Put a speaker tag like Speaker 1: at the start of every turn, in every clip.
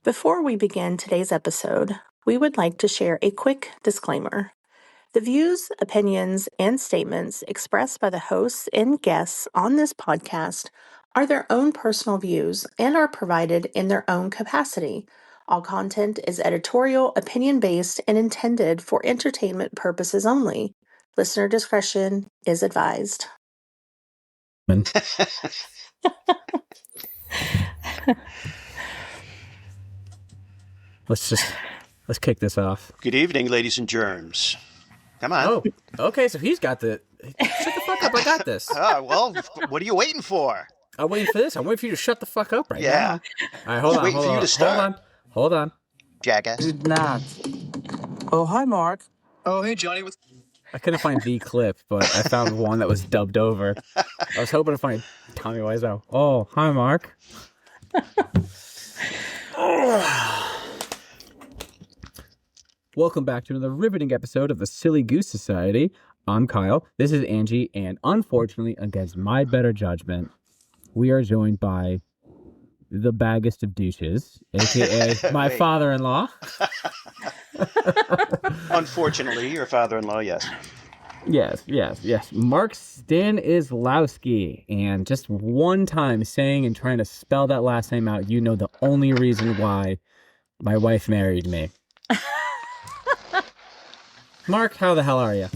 Speaker 1: Before we begin today's episode, we would like to share a quick disclaimer. The views, opinions, and statements expressed by the hosts and guests on this podcast are their own personal views and are provided in their own capacity. All content is editorial, opinion-based, and intended for entertainment purposes only. Listener discretion is advised.
Speaker 2: Let's kick this off.
Speaker 3: Good evening, ladies and germs. Come on.
Speaker 2: Oh, okay, so he's got the... Shut the fuck up, I got this.
Speaker 3: Well, what are you waiting for?
Speaker 2: I'm waiting for this. I'm waiting for you to shut the fuck up right now.
Speaker 3: Yeah.
Speaker 2: All right, hold on,
Speaker 3: waiting for you to start.
Speaker 2: Hold on.
Speaker 3: Jackass.
Speaker 4: Good night. Oh, hi, Mark.
Speaker 5: Oh, hey, Johnny.
Speaker 2: I couldn't find the clip, but I found one that was dubbed over. I was hoping to find Tommy Wiseau. Oh, hi, Mark. Welcome back to another riveting episode of the Silly Goose Society. I'm Kyle. This is Angie, and unfortunately, against my better judgment, we are joined by the baggest of douches, aka my father-in-law.
Speaker 3: Unfortunately, your father-in-law, yes.
Speaker 2: Yes. Mark Stanislavski. And just one time saying and trying to spell that last name out, you know the only reason why my wife married me. Mark, how the hell are you?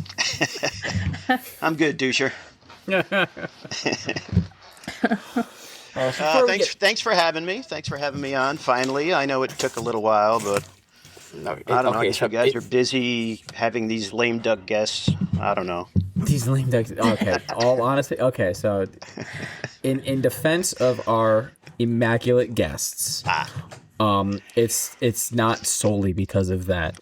Speaker 3: I'm good, doucher. Thanks for having me. Thanks for having me on, finally. I know it took a little while, but I don't know. You guys are busy having these lame duck guests. I don't know.
Speaker 2: These lame ducks. Okay, all honesty. Okay, so in defense of our immaculate guests, it's not solely because of that.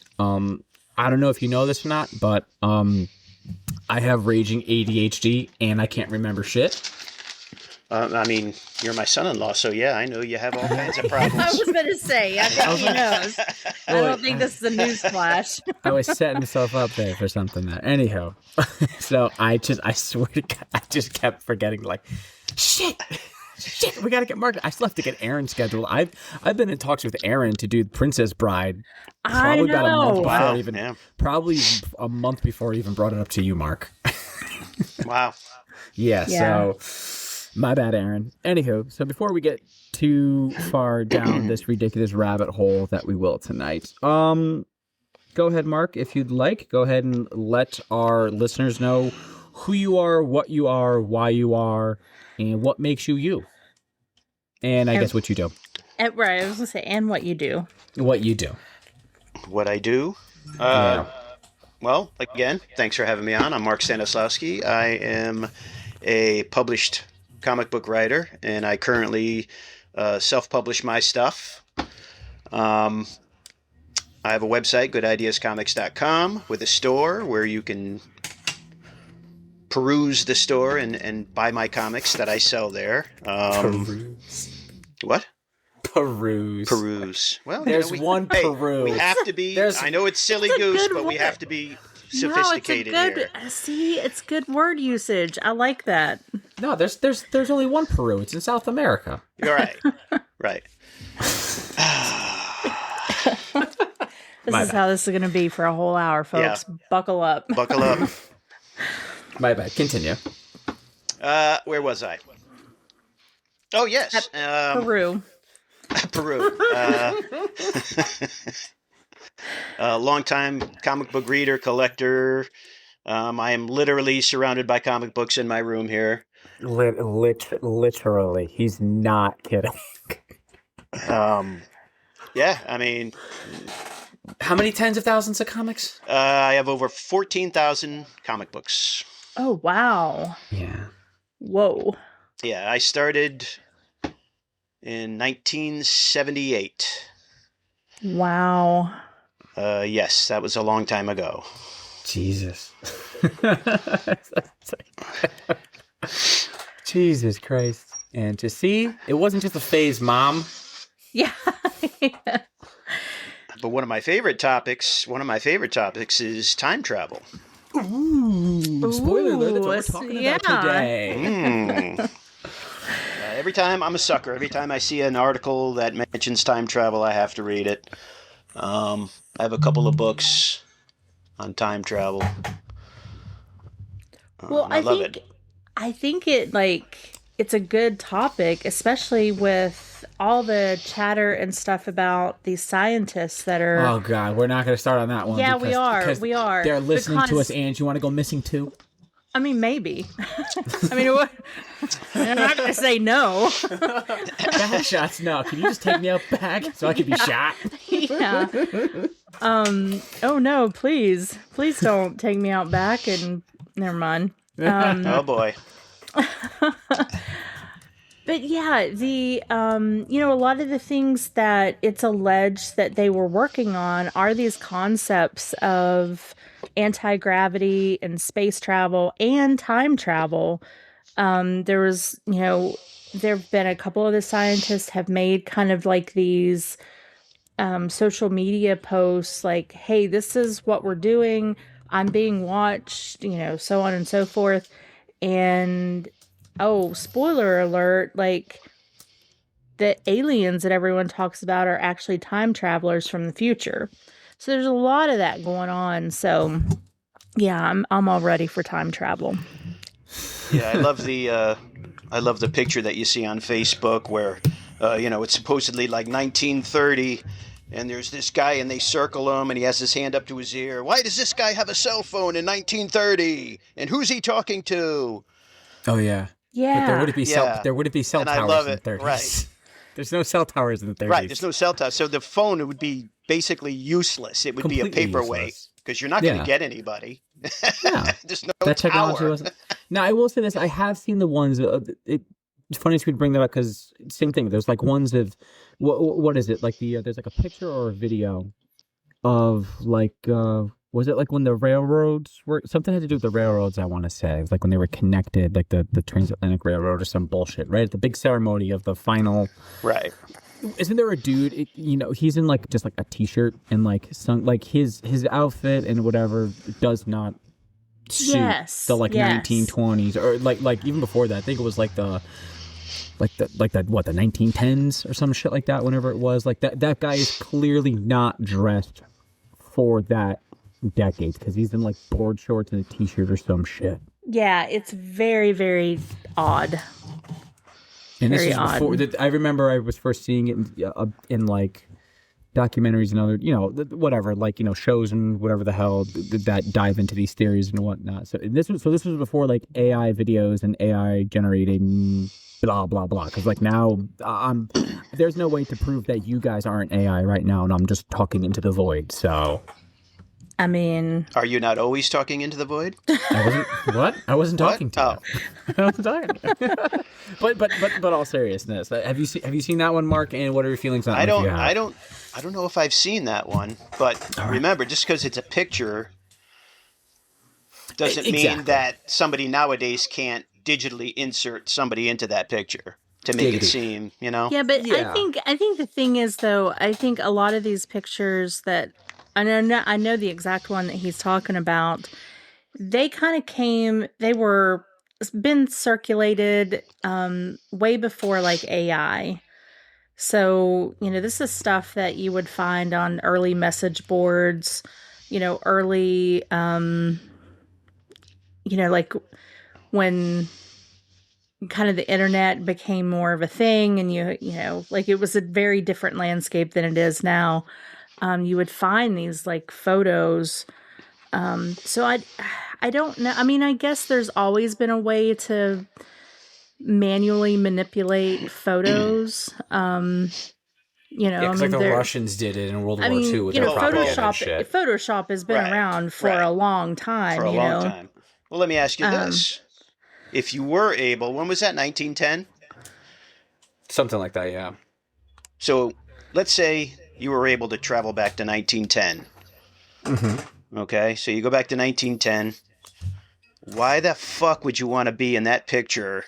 Speaker 2: I don't know if you know this or not, but I have raging ADHD and I can't remember shit.
Speaker 3: I mean, you're my son-in-law, so yeah, I know you have all kinds of problems.
Speaker 6: I was going to say, I think he knows. I don't think this is a newsflash.
Speaker 2: I was setting myself up there for something there. Anyhow, so I swear to God, I just kept forgetting, like, shit, we got to get Mark. I still have to get Aaron scheduled. I've been in talks with Aaron to do Princess Bride. Probably about a month before probably a month before I even brought it up to you, Mark.
Speaker 3: Wow.
Speaker 2: Yeah, so my bad, Aaron. Anywho, so before we get too far down this ridiculous rabbit hole that we will tonight, go ahead, Mark, if you'd like. Go ahead and let our listeners know who you are, what you are, why you are, and what makes you you. And I guess what you do.
Speaker 6: Right, I was going to say, and what you do.
Speaker 2: What you do.
Speaker 3: What I do? Well, again, thanks for having me on. I'm Mark Stanislavski. I am a published comic book writer, and I currently self-publish my stuff. I have a website, goodideascomics.com, with a store where you can peruse the store and buy my comics that I sell there.
Speaker 2: Peruse.
Speaker 3: What?
Speaker 2: Peruse.
Speaker 3: Well,
Speaker 2: there's one peruse.
Speaker 3: We have to be. I know it's silly goose, but we have to be sophisticated here.
Speaker 6: See, it's good word usage. I like that.
Speaker 2: No, there's only one Peru. It's in South America.
Speaker 3: You're right. Right.
Speaker 6: This is how this is going to be for a whole hour, folks. Yeah. Buckle up.
Speaker 3: Buckle up.
Speaker 2: My bad. Continue.
Speaker 3: Where was I? Oh, yes.
Speaker 6: Peru.
Speaker 3: Peru. Long-time comic book reader, collector. I am literally surrounded by comic books in my room here.
Speaker 2: Literally. He's not kidding.
Speaker 3: Yeah, I mean...
Speaker 2: How many tens of thousands of comics?
Speaker 3: I have over 14,000 comic books.
Speaker 6: Oh, wow.
Speaker 2: Yeah.
Speaker 6: Whoa.
Speaker 3: Yeah, I started in 1978.
Speaker 6: Wow.
Speaker 3: Yes, that was a long time ago.
Speaker 2: Jesus. Jesus Christ. And to see, it wasn't just a phase, Mom.
Speaker 6: Yeah.
Speaker 3: But one of my favorite topics is time travel.
Speaker 2: Ooh. Spoiler alert, that's what we're talking about today.
Speaker 3: every time I'm a sucker. Every time I see an article that mentions time travel, I have to read it. I have a couple of books on time travel.
Speaker 6: Well,
Speaker 3: I love it.
Speaker 6: I think it's a good topic, especially with all the chatter and stuff about these scientists that are.
Speaker 2: Oh God, we're not going to start on that one.
Speaker 6: Yeah,
Speaker 2: because
Speaker 6: we are.
Speaker 2: They're listening to us, and you want to go missing too?
Speaker 6: I mean, maybe. I mean, what? I'm not going to say no.
Speaker 2: Back shots, no. Can you just take me out back so I can be shot?
Speaker 6: Yeah. Oh no, please don't take me out back. And never mind.
Speaker 3: Oh boy.
Speaker 6: But yeah, the a lot of the things that it's alleged that they were working on are these concepts of anti-gravity and space travel and time travel. There was, there have been a couple of the scientists have made kind of like these social media posts like, hey, this is what we're doing. I'm being watched, so on and so forth. And oh, spoiler alert, like the aliens that everyone talks about are actually time travelers from the future. So there's a lot of that going on. So yeah, I'm all ready for time travel.
Speaker 3: Yeah, I love the picture that you see on Facebook where it's supposedly like 1930 and there's this guy and they circle him and he has his hand up to his ear. Why does this guy have a cell phone in 1930 and who's he talking to?
Speaker 2: Oh yeah.
Speaker 6: Yeah.
Speaker 2: But there wouldn't be cell towers in the 30s.
Speaker 3: Right.
Speaker 2: There's no cell towers in the 30s.
Speaker 3: Right, there's no cell towers. So the phone would be basically useless. It would be a paperweight because you're not going to get anybody.
Speaker 2: Yeah.
Speaker 3: There's no
Speaker 2: that
Speaker 3: tower.
Speaker 2: Technology wasn't. Now, I will say this. I have seen the ones. It's funny you bring that up because same thing. There's like ones of what is it? Like there's like a picture or a video of like was it like when the railroads were something had to do with the railroads? I want to say it was like when they were connected, like the transatlantic railroad or some bullshit, right? At the big ceremony of the final.
Speaker 3: Right.
Speaker 2: Isn't there a dude? He's in like just like a t-shirt and like his outfit and whatever does not suit the 1920s or like even before that. I think it was like the 1910s or some shit like that. Whenever it was like that guy is clearly not dressed for that decade because he's in like board shorts and a t-shirt or some shit.
Speaker 6: Yeah, it's very, very odd.
Speaker 2: And
Speaker 6: very
Speaker 2: this is before that. I remember I was first seeing it in like documentaries and other, whatever, like, shows and whatever the hell that dive into these theories and whatnot. So this was before like AI videos and AI generating blah, blah, blah. Because like now there's no way to prove that you guys aren't AI right now. And I'm just talking into the void. So.
Speaker 6: I mean,
Speaker 3: are you not always talking into the void?
Speaker 2: I wasn't talking to you. I wasn't talking. But all seriousness, have you seen that one, Mark? And what are your feelings on it?
Speaker 3: I don't know if I've seen that one, but remember, just because it's a picture doesn't mean that somebody nowadays can't digitally insert somebody into that picture to make it seem,
Speaker 6: Yeah, but yeah. I think the thing is though, I think a lot of these pictures that I know the exact one that he's talking about. They kind of they were been circulated way before like AI. So, this is stuff that you would find on early message boards, early, like when kind of the internet became more of a thing and like it was a very different landscape than it is now. You would find these like photos. So I don't know. I mean, I guess there's always been a way to manually manipulate photos.
Speaker 2: Because like the Russians did it in World War II with their propaganda shit.
Speaker 6: Photoshop has been around for a long time.
Speaker 3: Long time. Well, let me ask you this: if you were able, when was that? 1910.
Speaker 2: Something like that, yeah.
Speaker 3: So let's say you were able to travel back to 1910. Mm-hmm. Okay, so you go back to 1910. Why the fuck would you want to be in that picture?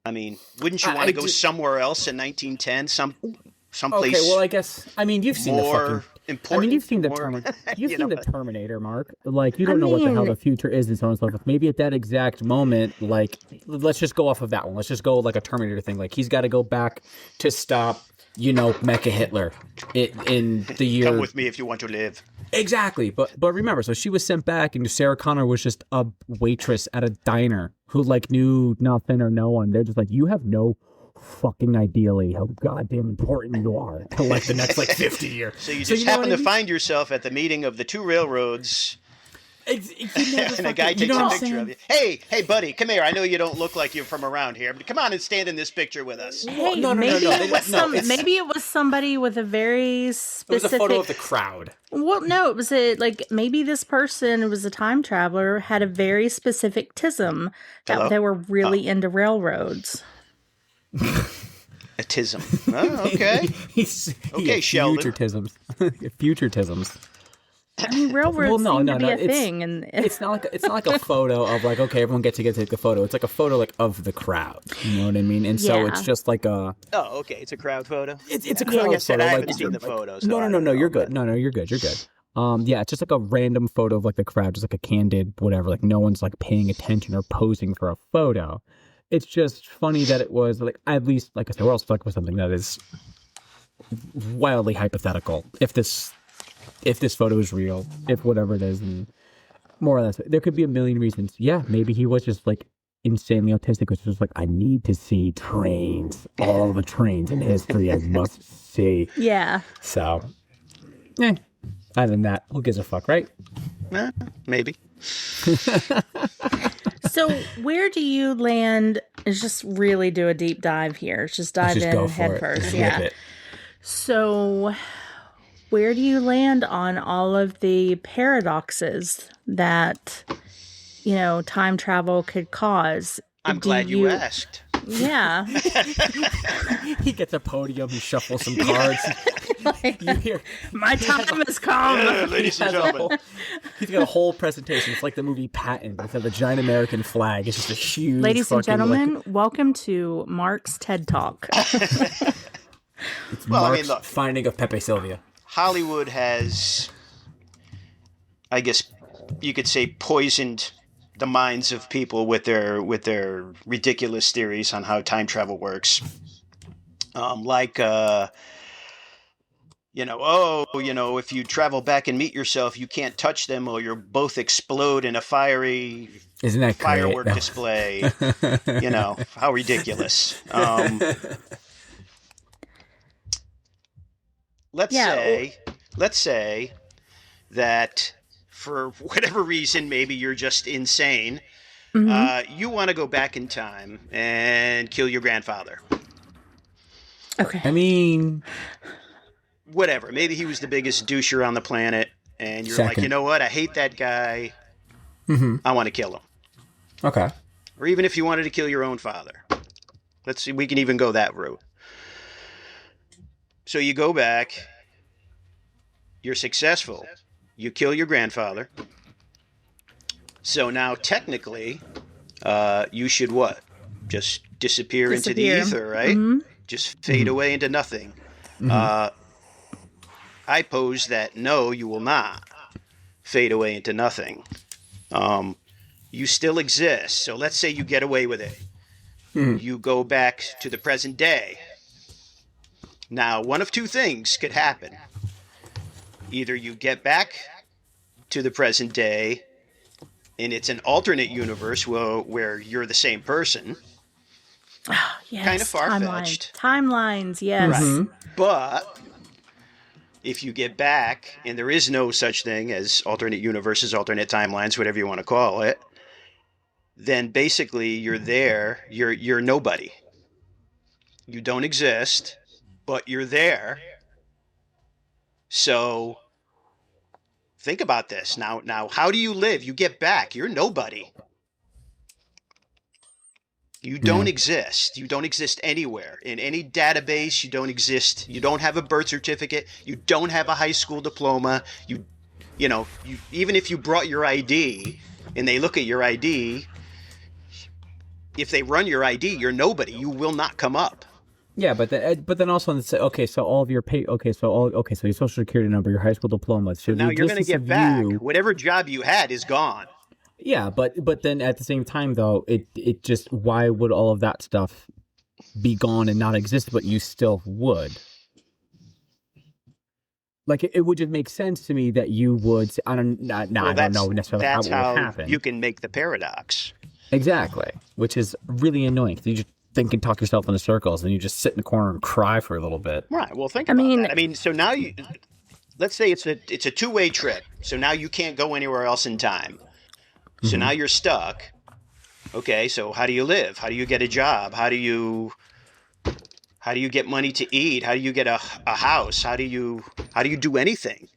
Speaker 3: I mean, wouldn't you want to go somewhere else in 1910? Someplace.
Speaker 2: Okay, well, I guess. I mean, you've seen
Speaker 3: more important.
Speaker 2: you've seen the Terminator, Mark. Like, you don't know what the hell the future is and so on and so forth. Maybe at that exact moment, like, let's just go off of that one. Let's just go like a Terminator thing. Like, he's got to go back to stop, Mecha Hitler in the year.
Speaker 3: Come with me if you want to live.
Speaker 2: Exactly. But remember, so she was sent back, and Sarah Connor was just a waitress at a diner who, like, knew nothing or no one. They're just like, you have no fucking ideally how goddamn important you are to, like, the next, like, 50 years.
Speaker 3: So you just happen to find yourself at the meeting of the two railroads, and a guy takes a picture of you. Hey, buddy, come here. I know you don't look like you're from around here, but come on and stand in this picture with us.
Speaker 6: Hey, maybe it was somebody with a very specific...
Speaker 2: It was a photo of the crowd.
Speaker 6: Well, no, it was maybe this person was a time traveler, had a very specific tism that they were really into railroads.
Speaker 3: A tism. Oh, okay. Okay, Sheldon.
Speaker 2: Futurisms.
Speaker 6: I mean, railroads seem to be a thing, and
Speaker 2: it's not like a photo of, like, okay, everyone gets to take the photo. It's like a photo, like, of the crowd. You know what I mean? And so it's just like a.
Speaker 3: Oh, okay. It's a crowd photo.
Speaker 2: It's a crowd photo.
Speaker 3: Like I said, I haven't seen the photos.
Speaker 2: No, you're good. No, you're good. You're good. Yeah, it's just like a random photo of, like, the crowd, just like a candid whatever. Like, no one's, like, paying attention or posing for a photo. It's just funny that it was, like, at least, like I said, we're all stuck with something that is wildly hypothetical. If this photo is real, if whatever it is, and more or less, there could be a million reasons. Yeah, maybe he was just, like, insanely autistic, which was like, I need to see trains, all the trains in history I must see.
Speaker 6: Yeah.
Speaker 2: So, other than that, who gives a fuck, right?
Speaker 3: Maybe.
Speaker 6: So where do you land? Just really do a deep dive here. Just dive in head first. Yeah. So where do you land on all of the paradoxes that, time travel could cause?
Speaker 3: I'm glad you asked.
Speaker 6: Yeah.
Speaker 2: He gets a podium, he shuffles some cards. You hear,
Speaker 6: my time has come.
Speaker 3: Ladies and gentlemen.
Speaker 2: He's got a whole presentation. It's like the movie Patton. It's a giant American flag. It's just a huge.
Speaker 6: Ladies and gentlemen, welcome to Mark's TED Talk.
Speaker 2: It's Mark's finding of Pepe Sylvia.
Speaker 3: Hollywood has, I guess you could say, poisoned the minds of people with their ridiculous theories on how time travel works. If you travel back and meet yourself, you can't touch them or you'll both explode in a fiery firework display. How ridiculous. Let's say that for whatever reason, maybe you're just insane. Mm-hmm. You want to go back in time and kill your grandfather.
Speaker 6: Okay.
Speaker 2: I mean,
Speaker 3: whatever. Maybe he was the biggest douche on the planet, and you're like, you know what? I hate that guy. Mm-hmm. I want to kill him.
Speaker 2: Okay.
Speaker 3: Or even if you wanted to kill your own father. Let's see. We can even go that route. So you go back. You're successful. You kill your grandfather. So now, technically, you should what? Just disappear into the ether, right? Mm-hmm. Just fade away into nothing. Mm-hmm. I pose that no, you will not fade away into nothing. You still exist. So let's say you get away with it. Mm-hmm. You go back to the present day. Now, one of two things could happen. Either you get back to the present day, and it's an alternate universe where you're the same person.
Speaker 6: Oh, yes.
Speaker 3: Kind of far-fetched.
Speaker 6: Timelines, yes. Right.
Speaker 2: Mm-hmm.
Speaker 3: But if you get back, and there is no such thing as alternate universes, alternate timelines, whatever you want to call it, then basically you're there. You're nobody. You don't exist, but you're there. So think about this. Now, how do you live? You get back. You're nobody. You don't exist. You don't exist anywhere. In any database, you don't exist. You don't have a birth certificate. You don't have a high school diploma. You even if you brought your ID and they look at your ID, if they run your ID, you're nobody. You will not come up.
Speaker 2: Yeah, but then also okay, so all of your so your social security number, your high school diploma. So
Speaker 3: now you're going to get back whatever job you had is gone.
Speaker 2: Yeah, but then at the same time though, it just, why would all of that stuff be gone and not exist, but you still would? Like it would just make sense to me that you would. I don't know necessarily how it would happen.
Speaker 3: You can make the paradox.
Speaker 2: Exactly, which is really annoying. You just think and talk yourself into circles, and you just sit in the corner and cry for a little bit.
Speaker 3: Right. Well, think about that. I mean, so now let's say it's a two-way trip. So now you can't go anywhere else in time. So now you're stuck. Okay, so how do you live? How do you get a job? How do you get money to eat? How do you get a house? How do you do anything?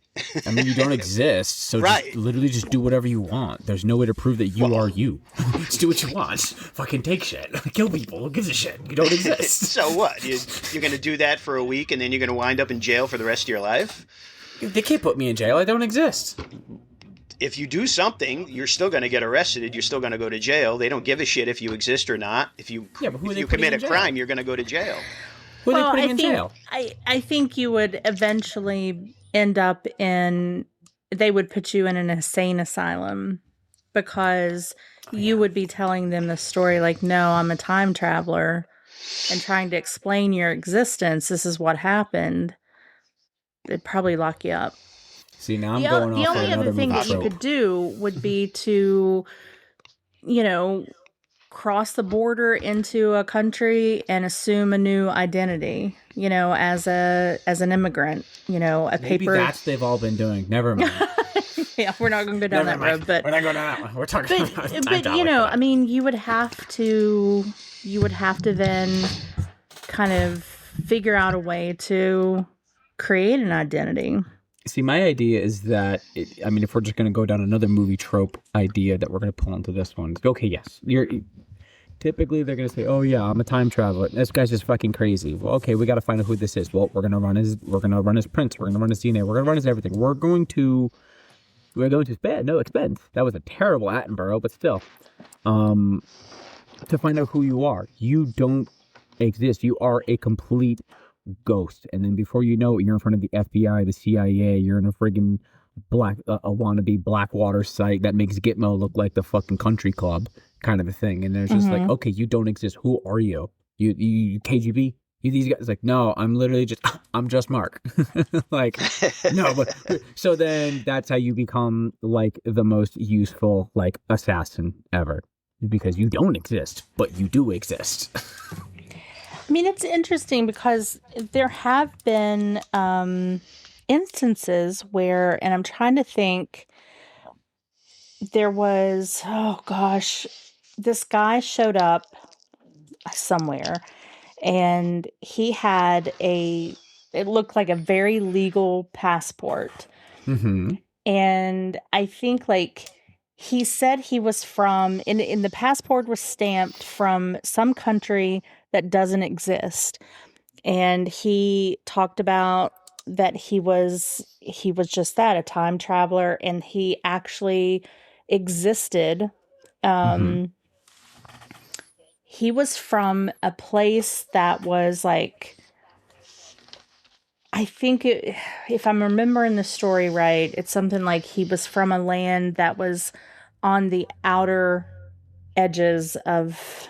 Speaker 2: I mean, you don't exist, so
Speaker 3: right.
Speaker 2: Literally just do whatever you want. There's no way to prove that you are you. Just do what you want. Fucking take shit. Kill people. Who gives a shit? You don't exist.
Speaker 3: So what? You're going to do that for a week and then you're going to wind up in jail for the rest of your life?
Speaker 2: They can't put me in jail. I don't exist.
Speaker 3: If you do something, you're still going to get arrested. You're still going to go to jail. They don't give a shit if you exist or not. If you commit a crime, you're going to go to jail.
Speaker 2: Who are they putting in jail?
Speaker 6: I think you would eventually end up they would put you in an insane asylum, because you would be telling them the story like, no, I'm a time traveler, and trying to explain your existence. This is what happened. They'd probably lock you up.
Speaker 2: See, now I'm going off
Speaker 6: the only other thing that you could do would be to, cross the border into a country and assume a new identity, as an immigrant, a
Speaker 2: Maybe
Speaker 6: paper.
Speaker 2: That's they've all been doing. Never mind.
Speaker 6: Yeah, we're not going to go down that road, but
Speaker 2: we're not going down that one. We're talking about
Speaker 6: I mean, you would have to then kind of figure out a way to create an identity.
Speaker 2: See, my idea is that, if we're just going to go down another movie trope idea that we're going to pull into this one, okay, yes, typically they're going to say, oh yeah, I'm a time traveler. This guy's just fucking crazy. Well, okay, we got to find out who this is. Well, we're going to run his prints. We're going to run his DNA. We're going to run his everything. We're going to spend no expense. That was a terrible Attenborough, but still, to find out who you are. You don't exist. You are a complete ghost, and then before you know it, you're in front of the FBI, the CIA. You're in a friggin' a wannabe Blackwater site that makes Gitmo look like the fucking country club kind of a thing. And there's just like, okay, you don't exist. Who are you? You KGB? You these guys? Like, no, I'm literally I'm just Mark. Like, no, but so then that's how you become like the most useful like assassin ever, because you don't exist, but you do exist.
Speaker 6: I mean, it's interesting because there have been instances where, and I'm trying to think, there was, this guy showed up somewhere, and he had it looked like a very legal passport.
Speaker 2: Mm-hmm.
Speaker 6: And I think like he said he was from, in the passport was stamped from some country that doesn't exist. And he talked about that he was just that, a time traveler, and he actually existed. He was from a place that was like, I think if I'm remembering the story right, it's something like he was from a land that was on the outer edges of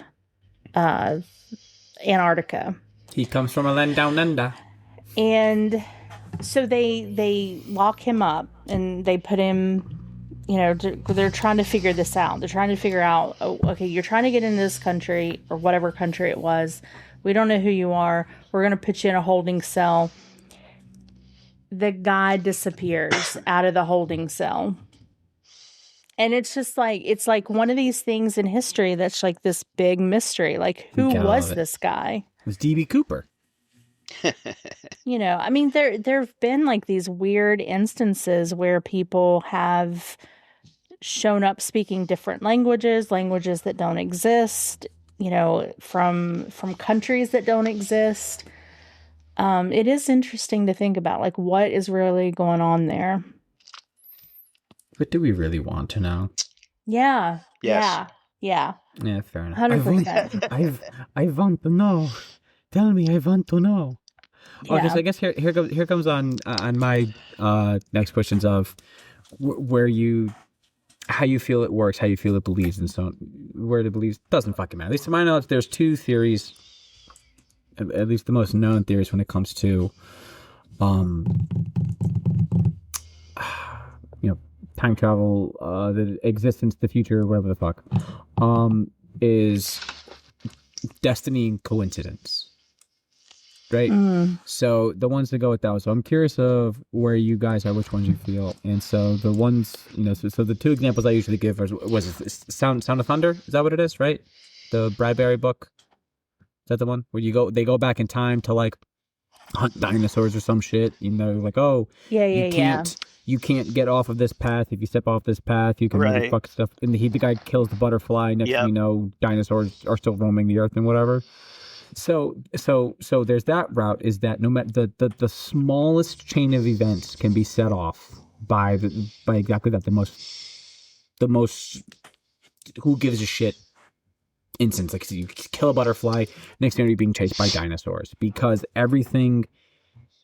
Speaker 6: Antarctica.
Speaker 2: He comes from a land down under.
Speaker 6: And so they lock him up and they put him, they're trying to figure this out. They're trying to figure out, okay, you're trying to get into this country or whatever country it was. We don't know who you are. We're going to put you in a holding cell. The guy disappears out of the holding cell. And it's just like, it's like one of these things in history that's like this big mystery. Like, who was this guy?
Speaker 2: It was D.B. Cooper.
Speaker 6: I mean, there have been like these weird instances where people have shown up speaking different languages that don't exist, from countries that don't exist. It is interesting to think about, like, what is really going on there.
Speaker 2: But do we really want to know?
Speaker 6: Yeah.
Speaker 3: Yes.
Speaker 6: Yeah.
Speaker 2: Yeah, fair enough.
Speaker 6: 100%.
Speaker 2: I want to know. Tell me, I want to know.
Speaker 6: Yeah.
Speaker 2: Okay, so I guess here comes on my next questions of how you feel it works, how you feel it believes, and so on. Where it believes doesn't fucking matter. At least to my knowledge, there's two theories, at least the most known theories when it comes to, time travel, the existence, the future, whatever the fuck, is destiny and coincidence. Right? So the ones that go with that. So I'm curious of where you guys are, which ones you feel. And so the ones, so the two examples I usually give was Sound of Thunder? Is that what it is, right? The Bradbury book? Is that the one where they go back in time to like hunt dinosaurs or some shit? Like, oh, you can't get off of this path. If you step off this path, you can maybe fuck stuff. And the guy kills the butterfly. Next thing you know, dinosaurs are still roaming the earth and whatever. So there's that route, is that no matter the smallest chain of events can be set off by exactly that, the most who gives a shit instance. Like, so you kill a butterfly, next thing you're being chased by dinosaurs, because everything,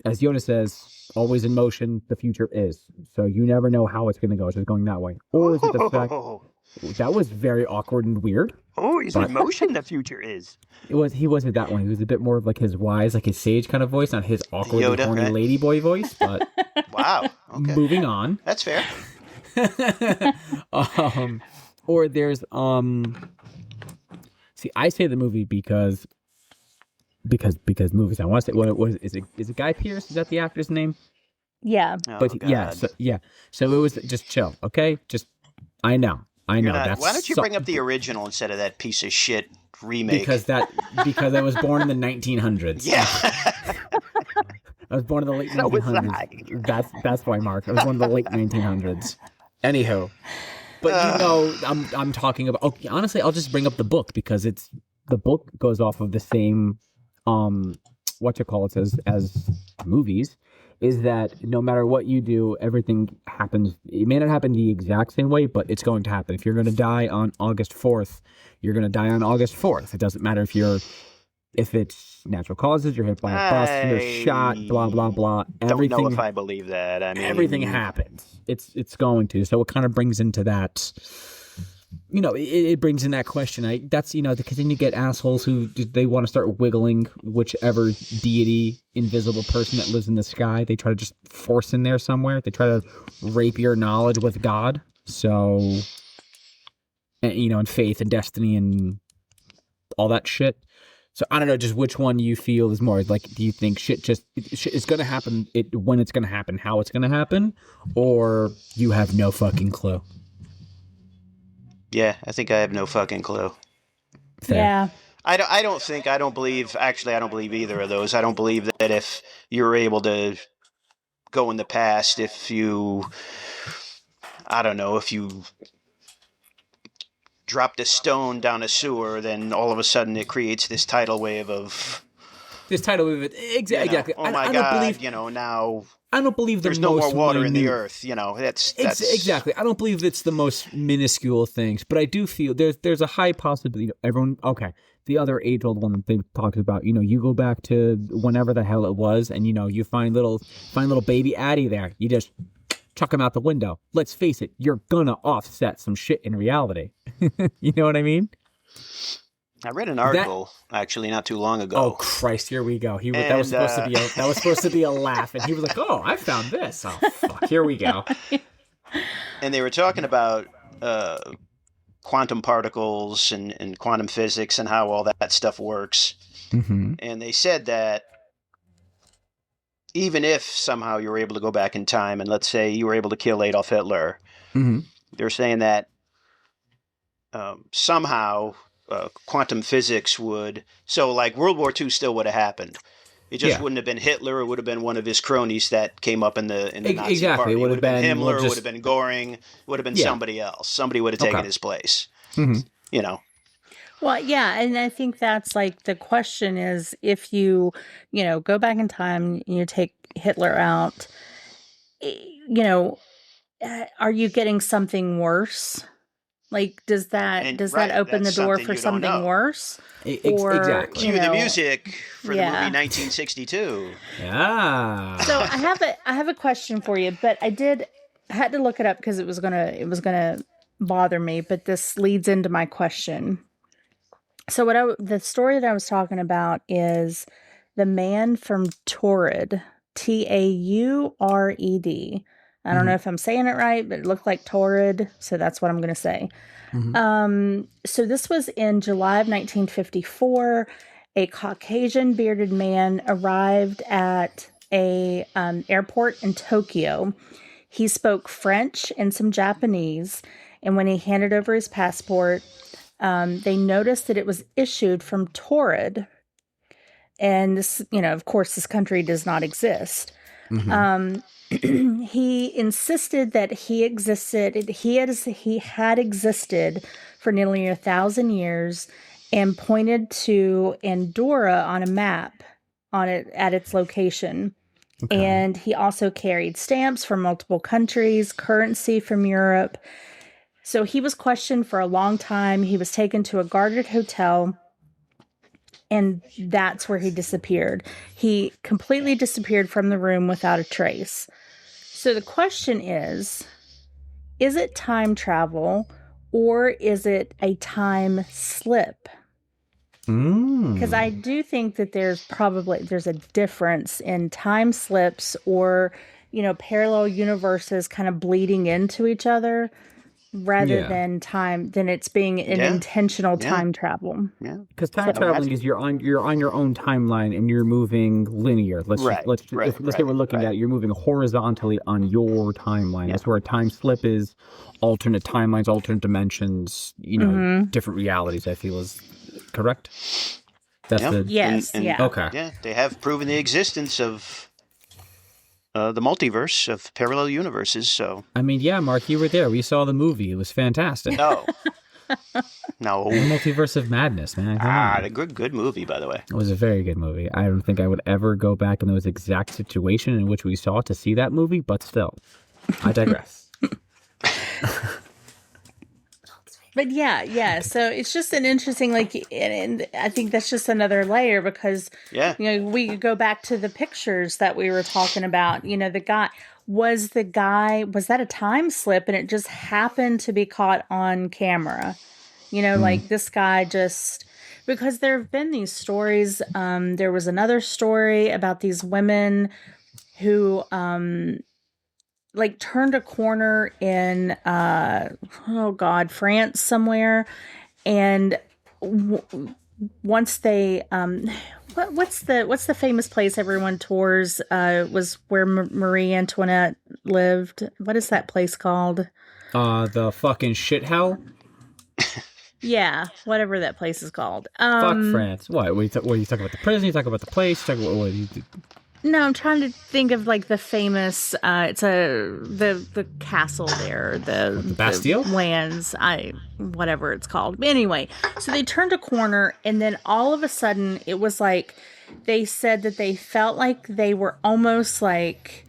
Speaker 2: as Yoda says, always in motion, the future is. So you never know how it's going to go. It's just going that way. Or is it the fact that was very awkward and weird?
Speaker 5: Oh, he's in motion, the future is.
Speaker 2: He wasn't that one. He was a bit more of like his wise, like his sage kind of voice, not his awkward, Yoda, horny ladyboy voice. But
Speaker 3: wow. Okay.
Speaker 2: Moving on.
Speaker 3: That's fair.
Speaker 2: Or there's see, I say the movie because movies. I want to say is it Guy Pearce? Is that the actor's name?
Speaker 6: Yeah.
Speaker 2: But so it was just chill, okay? Just I know. Why
Speaker 3: don't you bring up the original instead of that piece of shit remake?
Speaker 2: Because I was born in the 1900s.
Speaker 3: Yeah.
Speaker 2: I was born in the late 1900s. That's why, Mark. I was born in the late 1900s. Anywho, but I'm talking about. Okay, honestly, I'll just bring up the book because the book goes off of the same as movies. Is that no matter what you do, everything happens. It may not happen the exact same way, but it's going to happen. If you're going to die on August 4th, you're going to die on August 4th. It doesn't matter if it's natural causes, you're hit by a bus, you're shot, blah, blah, blah.
Speaker 3: Don't know if I believe that. I mean,
Speaker 2: everything happens. It's going to. So it kind of brings into that, it brings in that question. That's because then you get assholes who they want to start wiggling whichever deity, invisible person that lives in the sky. They try to just force in there somewhere. They try to rape your knowledge with God. So, and faith and destiny and all that shit. So I don't know, just which one you feel is more like, do you think shit is going to happen when it's going to happen, how it's going to happen, or you have no fucking clue?
Speaker 3: Yeah, I think I have no fucking clue.
Speaker 2: Fair.
Speaker 6: Yeah.
Speaker 3: I don't believe either of those. I don't believe that if you're able to go in the past, if you dropped a stone down a sewer, then all of a sudden it creates this tidal wave of...
Speaker 2: Exactly.
Speaker 3: Oh my God, now...
Speaker 2: I don't believe
Speaker 3: there's no more water in the earth. That's
Speaker 2: exactly. I don't believe it's the most minuscule things, but I do feel there's a high possibility. Everyone, okay. The other age-old one that they talked about, you go back to whenever the hell it was, and you find little baby Addie there. You just chuck him out the window. Let's face it, you're gonna offset some shit in reality. You know what I mean?
Speaker 3: I read an article actually not too long ago.
Speaker 2: Oh Christ! Here we go. That was supposed to be a laugh, and he was like, "Oh, I found this. Oh fuck! Here we go."
Speaker 3: And they were talking about quantum particles and quantum physics and how all that stuff works.
Speaker 2: Mm-hmm.
Speaker 3: And they said that even if somehow you were able to go back in time, and let's say you were able to kill Adolf Hitler,
Speaker 2: mm-hmm.
Speaker 3: they're saying that somehow. Quantum physics would... So, like, World War II still would have happened. It just wouldn't have been Hitler. It would have been one of his cronies that came up in the Nazi party. It would have been Himmler. It would have been Goring. It would have been somebody else. Somebody would have taken his place.
Speaker 2: Mm-hmm.
Speaker 6: Well, yeah, and I think that's like the question is, if you go back in time, you take Hitler out, are you getting something worse? Like, does that open the door for something worse?
Speaker 2: Exactly.
Speaker 3: Cue the music for the movie 1962.
Speaker 2: Yeah.
Speaker 6: So I have a question for you, but I had to look it up because it was gonna bother me. But this leads into my question. So the story that I was talking about is the Man from Taured, Taured. I don't know if I'm saying it right, but it looked like Torrid, so that's what I'm going to say. So this was in July of 1954. A Caucasian bearded man arrived at a airport in Tokyo. He spoke French and some Japanese, and when he handed over his passport, they noticed that it was issued from Torrid. And this, of course, this country does not exist. He insisted that he had existed for nearly 1,000 years, and pointed to Andorra on a map at its location. Okay. And he also carried stamps from multiple countries, currency from Europe. So he was questioned for a long time. He was taken to a guarded hotel, and that's where he disappeared. He completely disappeared from the room without a trace. So the question is it time travel or is it a time slip? Because I do think that there's a difference in time slips or, parallel universes kind of bleeding into each other rather than it's being an intentional time travel.
Speaker 2: Yeah. Because time traveling is you're on your own timeline and you're moving linear. Let's say we're looking at it, you're moving horizontally on your timeline. Yeah. That's where a time slip is alternate timelines, alternate dimensions, different realities, I feel is correct. That's
Speaker 6: yes.
Speaker 2: Okay.
Speaker 3: Yeah, they have proven the existence of the multiverse of parallel universes. So
Speaker 2: I mean, yeah, Mark, you were there. We saw the movie. It was fantastic.
Speaker 3: No.
Speaker 2: The Multiverse of Madness, man.
Speaker 3: A good movie, by the way.
Speaker 2: It was a very good movie. I don't think I would ever go back in those exact situation in which we saw to see that movie, but still, I digress.
Speaker 6: But yeah. So it's just an interesting, and I think that's just another layer because, we could go back to the pictures that we were talking about. Was that a time slip and it just happened to be caught on camera? Like this guy just, because there have been these stories. There was another story about these women who, turned a corner in France somewhere, and once they what's the famous place everyone tours was where Marie Antoinette lived? What is that place called?
Speaker 2: The fucking shithole.
Speaker 6: Yeah, whatever that place is called.
Speaker 2: Fuck France. What? Were you talking about the prison? You talking about the place? You talking about what?
Speaker 6: No, I'm trying to think of the famous. It's the castle there, the
Speaker 2: Bastille,
Speaker 6: the lands. Whatever it's called. But anyway, so they turned a corner, and then all of a sudden, it was like they said that they felt like they were almost like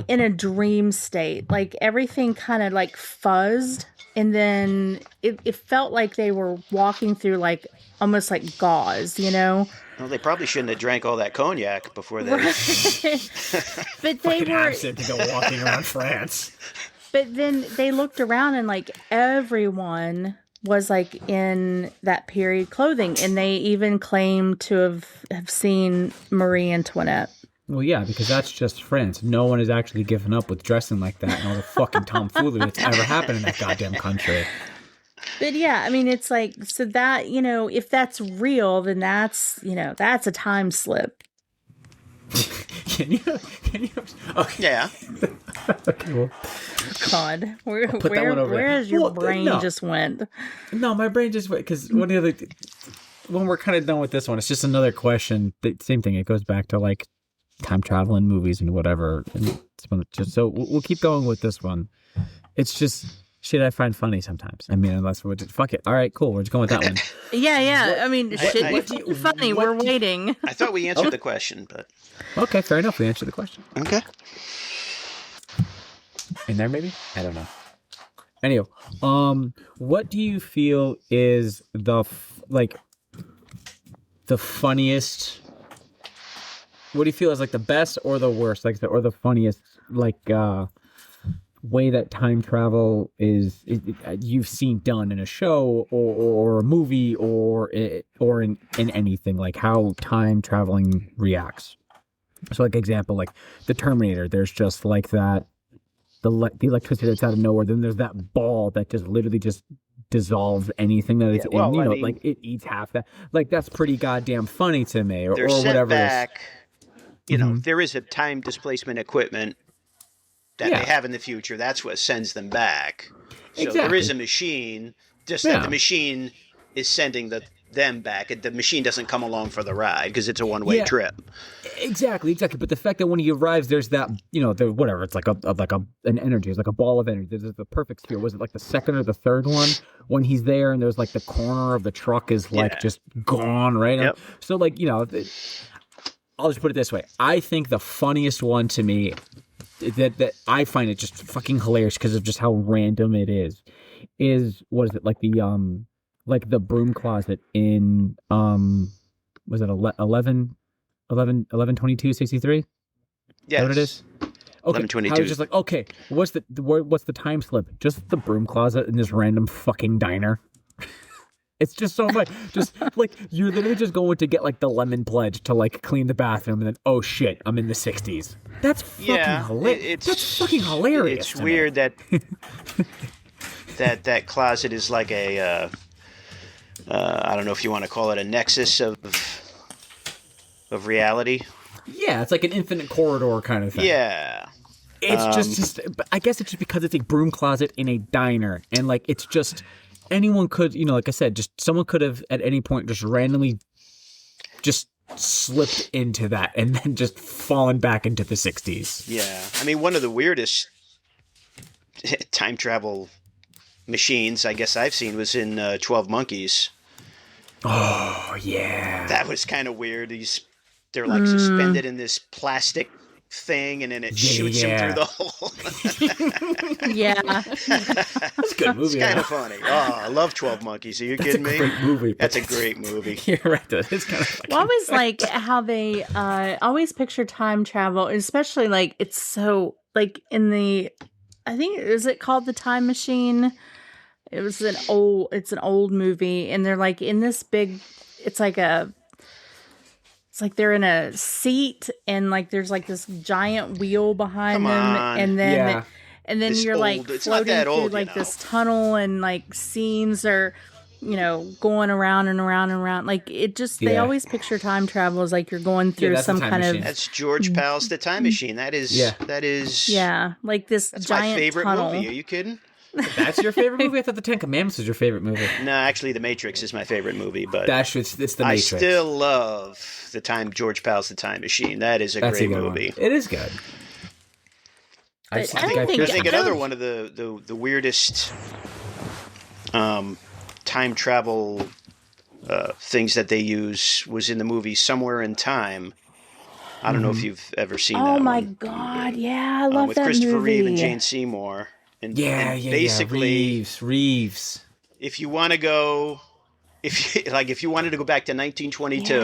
Speaker 6: in a dream state. Like everything kind of fuzzed, and then it felt like they were walking through almost like gauze,
Speaker 3: Well, they probably shouldn't have drank all that cognac before they...
Speaker 6: But they were...
Speaker 2: to go walking around France.
Speaker 6: But then they looked around and everyone was in that period clothing, and they even claimed to have seen Marie Antoinette.
Speaker 2: Well, yeah, because that's just France. No one has actually given up with dressing like that and all the fucking tomfoolery that's ever happened in that goddamn country.
Speaker 6: But yeah, I mean, it's so that, if that's real, then that's a time slip.
Speaker 2: Can you? Okay.
Speaker 3: Yeah.
Speaker 2: Okay, well.
Speaker 6: God, where has your brain just went?
Speaker 2: No, my brain just went, because when we're kind of done with this one, it's just another question. Same thing. It goes back to time travel in movies and whatever. And so we'll keep going with this one. It's just shit I find funny sometimes. I mean, unless we're just, fuck it. All right, cool. We're just going with that one.
Speaker 6: Yeah. I mean, shit, funny. We're waiting.
Speaker 3: I thought we answered the question, but...
Speaker 2: Okay, fair enough. We answered the question.
Speaker 3: Okay.
Speaker 2: In there, maybe? I don't know. Anyway, what do you feel is the funniest? What do you feel is like the best or the worst, or the funniest, way that time travel is you've seen done in a show or a movie or in anything, like how time traveling reacts? So, like, example, like the Terminator, there's just like that. The electricity that's out of nowhere. Then there's that ball that just literally just dissolves anything that it's in. You know, like it eats half that. Like, that's pretty goddamn funny to me, or whatever
Speaker 3: back, it is. You know, there is a time displacement equipment that they have in the future. That's what sends them back. So there is a machine, just that the machine is sending them back. The machine doesn't come along for the ride because it's a one-way trip.
Speaker 2: Exactly. But the fact that when he arrives, there's that, whatever. It's like an energy. It's like a ball of energy. There's the perfect sphere. Was it like the second or the third one when he's there and there's like the corner of the truck is like just gone, right?
Speaker 3: Yep.
Speaker 2: So like, I'll just put it this way. I think the funniest one to me that I find it just fucking hilarious because of just how random it is what is it, like the broom closet in was it 11/22/63?
Speaker 3: Yeah,
Speaker 2: what it is. Okay,
Speaker 3: 11/22.
Speaker 2: I was just like, okay, what's the time slip? Just the broom closet in this random fucking diner. It's just so much. Just like you're literally just going to get like the lemon pledge to like clean the bathroom, and then oh shit, I'm in the 60s. That's fucking hilarious. That's fucking hilarious.
Speaker 3: It's weird that that closet is like a I don't know if you want to call it a nexus of reality.
Speaker 2: Yeah, it's like an infinite corridor kind of thing.
Speaker 3: Yeah.
Speaker 2: It's just I guess it's just because it's a broom closet in a diner, and like it's just anyone could, like I said, just someone could have at any point just randomly just slipped into that and then just fallen back into the 60s.
Speaker 3: Yeah. I mean, one of the weirdest time travel machines I guess I've seen was in 12 Monkeys.
Speaker 2: Oh, yeah.
Speaker 3: That was kind of weird. They're like suspended in this plastic thing, and then it shoots him through the hole.
Speaker 6: Yeah.
Speaker 2: That's a good movie.
Speaker 3: It's kind of funny. Oh, I love 12 Monkeys. Are you kidding me?
Speaker 2: That's a great movie.
Speaker 3: That's a great movie.
Speaker 2: You're right. It's kind of
Speaker 6: Well, I always like how they always picture time travel, especially like it's so like in the, I think, is it called The Time Machine? It's an old movie, and they're like in this big, it's like they're in a seat, and like there's like this giant wheel behind them, and then
Speaker 3: This
Speaker 6: you're like
Speaker 3: old, it's not
Speaker 6: floating
Speaker 3: that
Speaker 6: through
Speaker 3: old,
Speaker 6: like this tunnel, and like scenes are, going around and around and around. Like it just, they always picture time travel as like you're going through some kind
Speaker 2: machine.
Speaker 6: of.
Speaker 3: That's George Pal's The Time Machine. That is
Speaker 6: like this
Speaker 3: that's
Speaker 6: giant
Speaker 3: my favorite
Speaker 6: tunnel.
Speaker 3: movie. Are you kidding?
Speaker 2: That's your favorite movie? I thought The Ten Commandments was your favorite movie.
Speaker 3: No, actually, The Matrix is my favorite movie, but
Speaker 2: it's The Matrix.
Speaker 3: I still love George Pal's The Time Machine. That is a great movie.
Speaker 2: It is good.
Speaker 3: I think another one of the weirdest time travel things that they use was in the movie Somewhere in Time. I don't know if you've ever seen that one.
Speaker 6: Oh my God, yeah, I love
Speaker 3: with
Speaker 6: that
Speaker 3: Christopher
Speaker 6: movie.
Speaker 3: Reeve and Jane Seymour. And
Speaker 2: basically, Reeves.
Speaker 3: If you want to go, if you wanted to go back to 1922,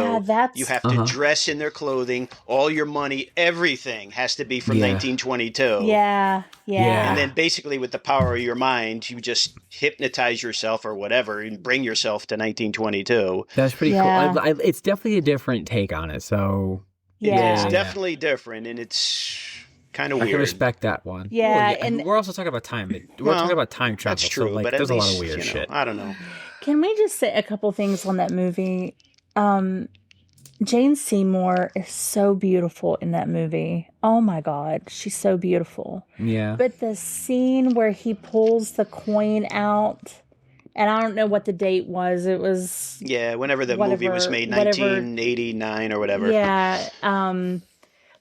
Speaker 3: you have to dress in their clothing. All your money, everything has to be from 1922.
Speaker 6: Yeah.
Speaker 3: And then basically, with the power of your mind, you just hypnotize yourself or whatever and bring yourself to 1922.
Speaker 2: That's pretty cool. It's definitely a different take on it. So
Speaker 3: it's definitely different, and it's kind of weird.
Speaker 2: I can respect that one.
Speaker 6: Yeah,
Speaker 2: and we're also talking about time. We're talking about time travel.
Speaker 3: That's true,
Speaker 2: so like,
Speaker 3: but
Speaker 2: there's
Speaker 3: least,
Speaker 2: a lot of weird shit.
Speaker 3: I don't know.
Speaker 6: Can we just say a couple things on that movie? Jane Seymour is so beautiful in that movie. Oh my God, she's so beautiful.
Speaker 2: Yeah.
Speaker 6: But the scene where he pulls the coin out, and I don't know what the date was. It was
Speaker 3: whenever the movie was made, 1989 or whatever.
Speaker 6: Yeah.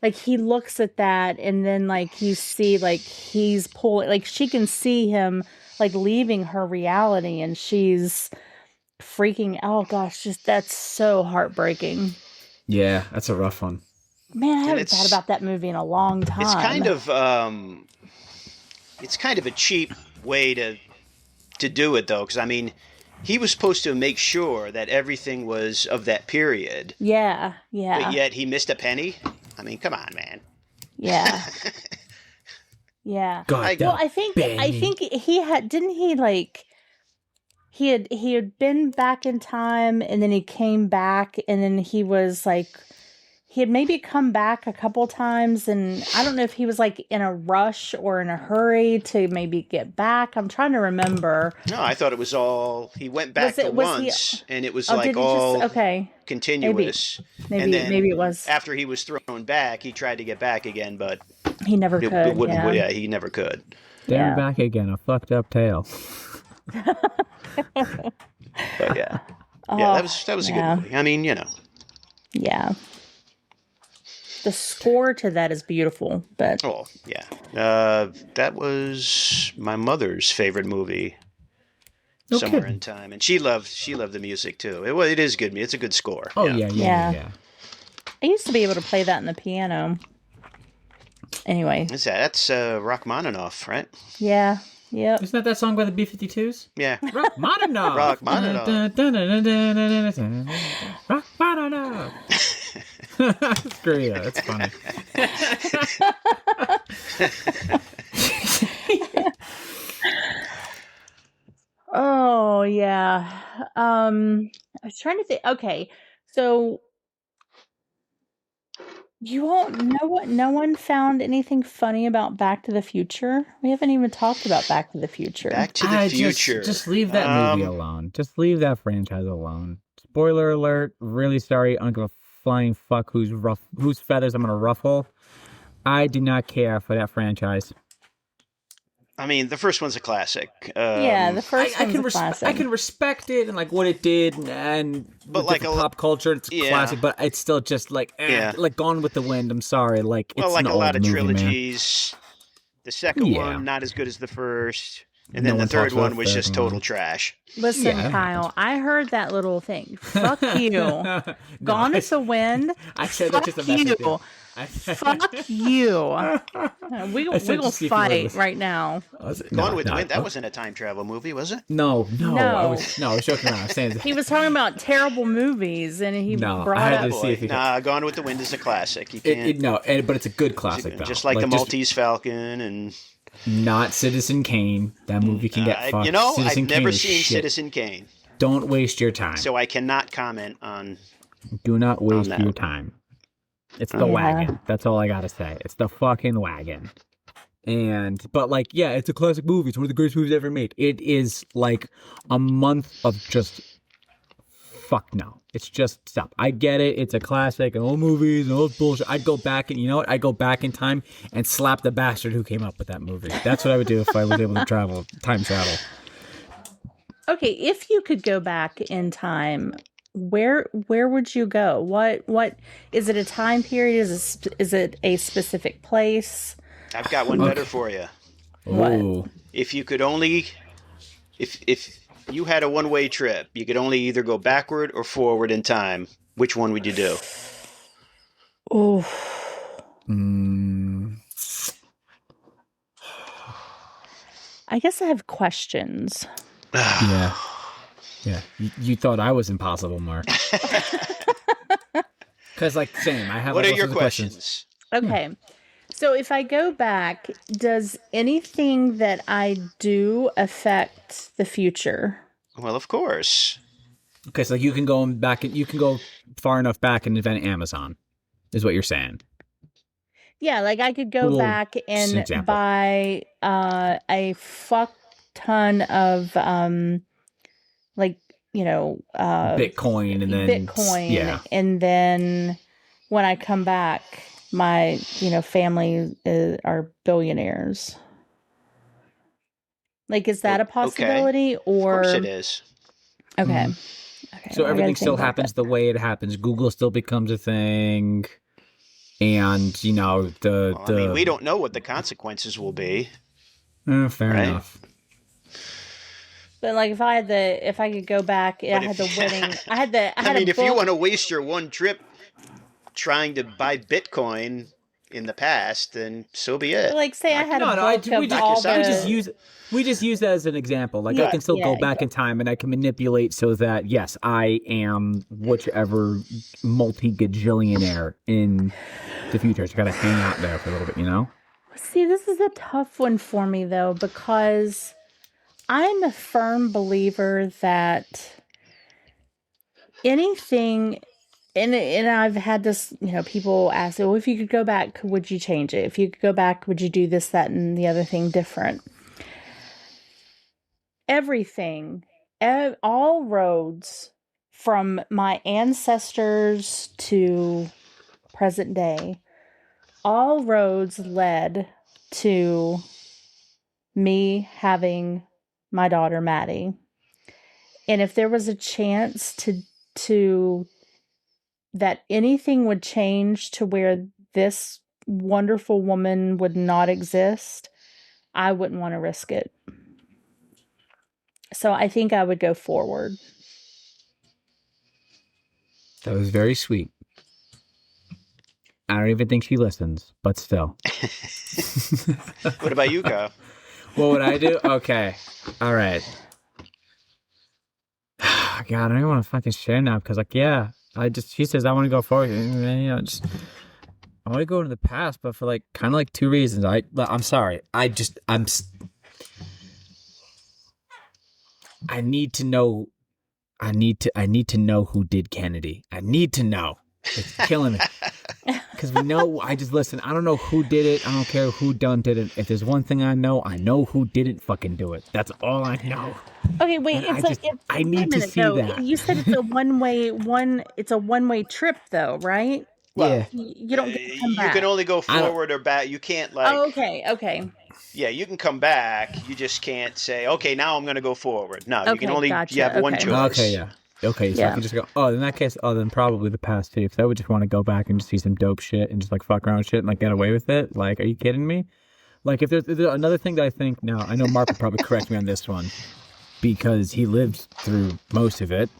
Speaker 6: Like he looks at that, and then like you see like he's pulling, like she can see him like leaving her reality, and she's freaking. Oh gosh, that's so heartbreaking.
Speaker 2: Yeah, that's a rough one.
Speaker 6: Man, I haven't thought about that movie in a long time.
Speaker 3: It's kind of a cheap way to do it, though, because I mean, he was supposed to make sure that everything was of that period.
Speaker 6: Yeah.
Speaker 3: But yet he missed a penny. I mean, come on, man.
Speaker 6: Yeah. Yeah.
Speaker 2: God,
Speaker 6: well, I think he had, didn't he, like, he had been back in time, and then he came back, and then he was like, he had maybe come back a couple times, and I don't know if he was like in a rush or in a hurry to maybe get back. I'm trying to remember.
Speaker 3: No, I thought it was all, he went back once, and it was like all continuous.
Speaker 6: Maybe it was.
Speaker 3: After he was thrown back, he tried to get back again, but
Speaker 6: he never could.
Speaker 3: It wouldn't, yeah, he never could.
Speaker 2: They're back again, a fucked up tale.
Speaker 3: But yeah. That was a good movie. I mean, you know.
Speaker 6: Yeah. The score to that is beautiful, but
Speaker 3: that was my mother's favorite movie. Somewhere in Time, and she loved the music too. It is good. It's a good score.
Speaker 2: Oh yeah.
Speaker 6: I used to be able to play that on the piano. Anyway,
Speaker 3: that's Rachmaninoff, right?
Speaker 6: Yeah. Yep.
Speaker 2: Isn't that song by the B-52s?
Speaker 3: Yeah.
Speaker 2: Rachmaninoff. Rachmaninoff. Screw you. That's funny.
Speaker 6: Oh yeah. I was trying to think. Okay, so you all know what? No one found anything funny about Back to the Future. We haven't even talked about Back to the Future.
Speaker 3: Back to the Future.
Speaker 2: Just leave that movie alone. Just leave that franchise alone. Spoiler alert. Really sorry. I'm gonna flying fuck whose feathers I'm gonna ruffle. I do not care for that franchise.
Speaker 3: I mean, the first one's a classic.
Speaker 6: The first one's a classic.
Speaker 2: I can respect it and like what it did, but like pop culture, it's a classic. But it's still just like like Gone with the Wind. I'm sorry, like it's
Speaker 3: like
Speaker 2: an
Speaker 3: a lot of
Speaker 2: movie,
Speaker 3: trilogies. Man. The second one not as good as the first, and then the third one was just total trash.
Speaker 6: Listen, Kyle, I heard that little thing. Fuck you. Gone with the Wind.
Speaker 2: I said that just a message.
Speaker 6: Fuck you. We gonna fight right now.
Speaker 3: Gone with the Wind. That wasn't a time travel movie, was it?
Speaker 2: No. I was joking around. I was saying
Speaker 6: he was talking about terrible movies, and he brought up.
Speaker 3: Gone with the Wind is a classic. You can't.
Speaker 2: But it's a good classic, though.
Speaker 3: Just like the Maltese Falcon and.
Speaker 2: Not Citizen Kane. That movie can get fucked.
Speaker 3: I've never seen Citizen Kane.
Speaker 2: Don't waste your time.
Speaker 3: So I cannot comment on.
Speaker 2: Do not waste your time. It's the wagon. That's all I gotta say. It's the fucking wagon. But like, yeah, it's a classic movie. It's one of the greatest movies ever made. It is like a month of just fuck no. It's just stop. I get it. It's a classic and old movies and old bullshit. I'd go back and you know what? I'd go back in time and slap the bastard who came up with that movie. That's what I would do if I was able to time travel.
Speaker 6: Okay, if you could go back in time, where would you go? What is it? A time period? Is it a specific place?
Speaker 3: I've got one better for you.
Speaker 6: What?
Speaker 3: If you could only, if you had a one-way trip, you could only either go backward or forward in time. Which one would you do?
Speaker 6: Oh. I guess I have questions.
Speaker 2: Yeah. You thought I was impossible, Mark. Because, like, same. I have.
Speaker 3: What are your questions?
Speaker 6: Okay. So if I go back, does anything that I do affect the future?
Speaker 3: Well, of course.
Speaker 2: Okay, so you can go back. You can go far enough back and invent Amazon, is what you're saying.
Speaker 6: Yeah, like I could go back and buy a fuck ton of
Speaker 2: Bitcoin
Speaker 6: and then when I come back, my family are billionaires. Like, is that a possibility?
Speaker 3: Okay.
Speaker 6: Or
Speaker 3: of course it is.
Speaker 6: Okay.
Speaker 2: Okay. So everything still happens the way it happens. Google still becomes a thing, and I mean,
Speaker 3: we don't know what the consequences will be.
Speaker 2: Fair enough.
Speaker 6: But like, if I could go back, I had the wedding.
Speaker 3: I mean, if you want to waste your one trip trying to buy Bitcoin, in the past, then so be it.
Speaker 6: Like, say I had a book
Speaker 2: we
Speaker 6: of all the...
Speaker 2: We just use that as an example. Like,
Speaker 6: Yeah,
Speaker 2: I can still go
Speaker 6: yeah,
Speaker 2: back in time and I can manipulate so that, yes, I am whichever multi-gajillionaire in the future. So I got to hang out there for a little bit, you know?
Speaker 6: See, this is a tough one for me, though, because I'm a firm believer that anything, and I've had this, you know, people ask, well, if you could go back, would you change it? If you could go back, would you do this, that, and the other thing different? Everything, all roads from my ancestors to present day, all roads led to me having my daughter Maddie. And if there was a chance to that anything would change to where this wonderful woman would not exist, I wouldn't want to risk it. So I think I would go forward.
Speaker 2: That was very sweet. I don't even think she listens, but still.
Speaker 3: What about you, Kyle?
Speaker 2: What would I do? Okay. All right. God, I don't even want to fucking share now because, like, yeah, she says I want to go forward. You know, I want to go into the past, but for like kind of like two reasons. I'm sorry. I need to know. I need to know who did Kennedy. I need to know. It's killing me. Because listen, I don't know who did it. I don't care who done did it. If there's one thing I know who didn't fucking do it. That's all I know.
Speaker 6: Okay, wait,
Speaker 2: I need to see that.
Speaker 6: You said it's a one-way trip though, right?
Speaker 2: Yeah.
Speaker 6: You don't get to come back.
Speaker 3: You can only go forward or back. You can't like...
Speaker 6: Oh, okay.
Speaker 3: Yeah, you can come back. You just can't say, okay, now I'm going to go forward. No, you can only...
Speaker 6: Gotcha.
Speaker 3: You have one choice.
Speaker 2: Okay, yeah. Okay, so I can just go, in that case, then probably the past too. Because I would just want to go back and just see some dope shit and just like fuck around with shit and like get away with it. Like, are you kidding me? Like, if there's another thing that I think, now, I know Mark would probably correct me on this one because he lived through most of it,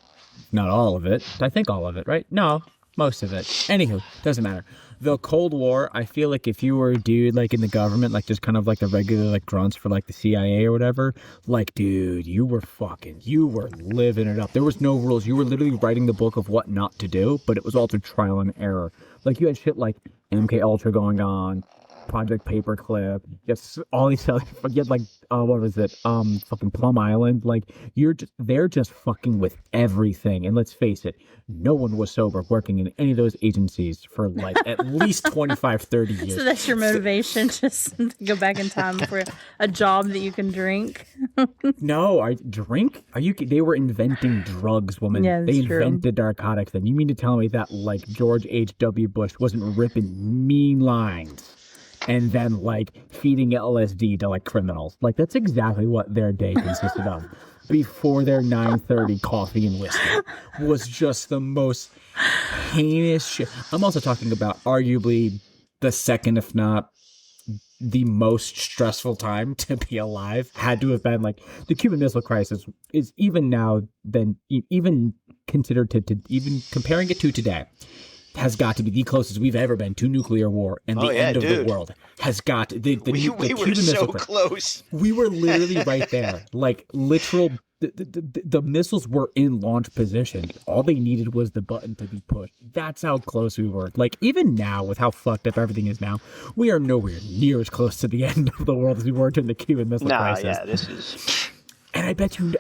Speaker 2: not all of it. I think all of it, right? No, most of it. Anywho, doesn't matter. The Cold War, I feel like if you were a dude like in the government, like just kind of like the regular like grunts for like the CIA or whatever, like dude, you were living it up. There was no rules. You were literally writing the book of what not to do, but it was all through trial and error. Like you had shit like MK Ultra going on, Project Paperclip, just all these other, you had like what was it? Fucking Plum Island. Like they're just fucking with everything. And let's face it, no one was sober working in any of those agencies for like at least 25, 30 years.
Speaker 6: So that's your motivation, just to go back in time for a job that you can drink?
Speaker 2: No, I drink? They were inventing drugs, woman.
Speaker 6: Yeah,
Speaker 2: they
Speaker 6: true.
Speaker 2: invented narcotics. Then you mean to tell me that like George H.W. Bush wasn't ripping mean lines and then like feeding LSD to like criminals? Like that's exactly what their day consisted of. Before their 9:30 coffee and whiskey was just the most heinous shit. I'm also talking about arguably the second, if not the most stressful time to be alive. Had to have been like the Cuban Missile Crisis is even now then even considered to even comparing it to today has got to be the closest we've ever been to nuclear war and the end of the world has got to, the
Speaker 3: we
Speaker 2: Cuban
Speaker 3: were
Speaker 2: Missile
Speaker 3: so
Speaker 2: Crisis.
Speaker 3: close.
Speaker 2: We were literally right there. Like literal, the missiles were in launch position. All they needed was the button to be pushed. That's how close we were. Like even now, with how fucked up everything is now, we are nowhere near as close to the end of the world as we were during the Cuban Missile Crisis.
Speaker 3: Yeah, this is.
Speaker 2: And I bet you,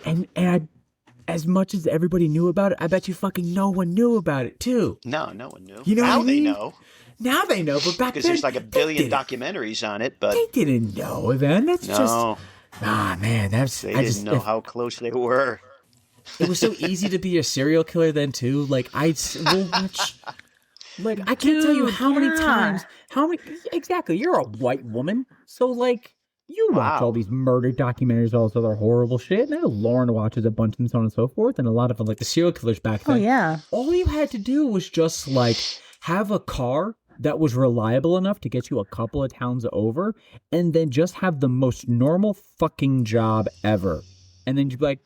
Speaker 2: as much as everybody knew about it, I bet you fucking no one knew about it too.
Speaker 3: No one knew.
Speaker 2: You know
Speaker 3: now
Speaker 2: what I mean?
Speaker 3: They know.
Speaker 2: Now they know, but back then,
Speaker 3: because there's like a billion documentaries on it, but
Speaker 2: they didn't know then. That's just man.
Speaker 3: They didn't know how close they were.
Speaker 2: It was so easy to be a serial killer then too. Like I can't tell you how many times. Exactly? You're a white woman, so like. You watch all these murder documentaries, all this other horrible shit. And I know Lauren watches a bunch and so on and so forth. And a lot of like the serial killers back then.
Speaker 6: Oh, yeah.
Speaker 2: All you had to do was just like have a car that was reliable enough to get you a couple of towns over. And then just have the most normal fucking job ever. And then you'd be like,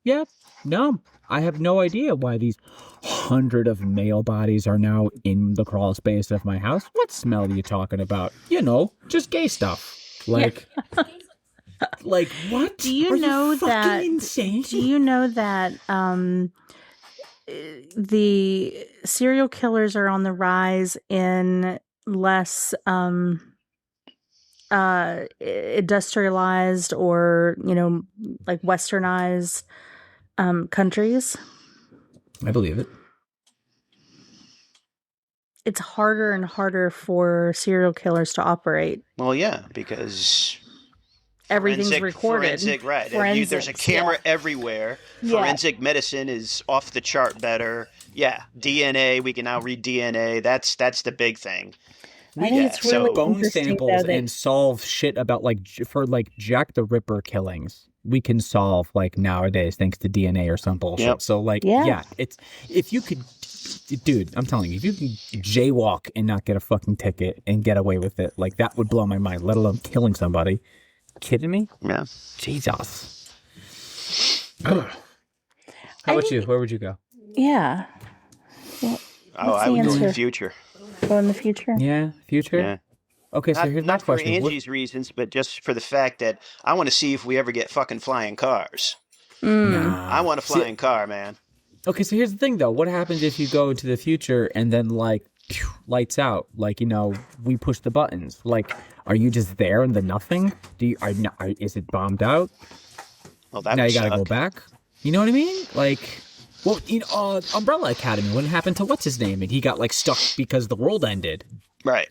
Speaker 2: Yeah. No, I have no idea why these 100 of male bodies are now in the crawl space of my house. What smell are you talking about? Just gay stuff. Like, like what?
Speaker 6: Do you
Speaker 2: are
Speaker 6: know
Speaker 2: you fucking
Speaker 6: that?
Speaker 2: insane?
Speaker 6: Do you know that the serial killers are on the rise in less industrialized or like westernized countries?
Speaker 2: I believe it.
Speaker 6: It's harder and harder for serial killers to operate.
Speaker 3: Well, yeah, because
Speaker 6: everything's recorded.
Speaker 3: Forensic, right? There's a
Speaker 6: Forensics,
Speaker 3: camera everywhere.
Speaker 6: Yeah.
Speaker 3: Forensic medicine is off the chart better. Yeah, DNA. We can now read DNA. That's the big thing.
Speaker 6: I think it's really
Speaker 2: bone
Speaker 6: interesting,
Speaker 2: samples
Speaker 6: though,
Speaker 2: and solve shit about for Jack the Ripper killings. We can solve nowadays thanks to DNA or some bullshit.
Speaker 3: Yep.
Speaker 2: So it's if you could, dude, I'm telling you, if you can jaywalk and not get a fucking ticket and get away with it, that would blow my mind. Let alone killing somebody. Kidding me?
Speaker 3: Yeah.
Speaker 2: Jesus. How about you? Where would you go?
Speaker 6: Yeah. Well,
Speaker 3: I would go in the future.
Speaker 6: Go in the future?
Speaker 2: Yeah, future?
Speaker 3: Yeah.
Speaker 2: Okay, so here's my
Speaker 3: not for
Speaker 2: question.
Speaker 3: Angie's reasons, but just for the fact that I want to see if we ever get fucking flying cars.
Speaker 2: Nah.
Speaker 3: I want a flying car, man.
Speaker 2: Okay, so here's the thing, though. What happens if you go into the future and then, lights out? We push the buttons. Are you just there in the nothing? Is it bombed out?
Speaker 3: Well, that
Speaker 2: now
Speaker 3: would
Speaker 2: you gotta
Speaker 3: suck.
Speaker 2: go back? You know what I mean? Umbrella Academy. What happened to what's his name? And he got stuck because the world ended.
Speaker 3: Right.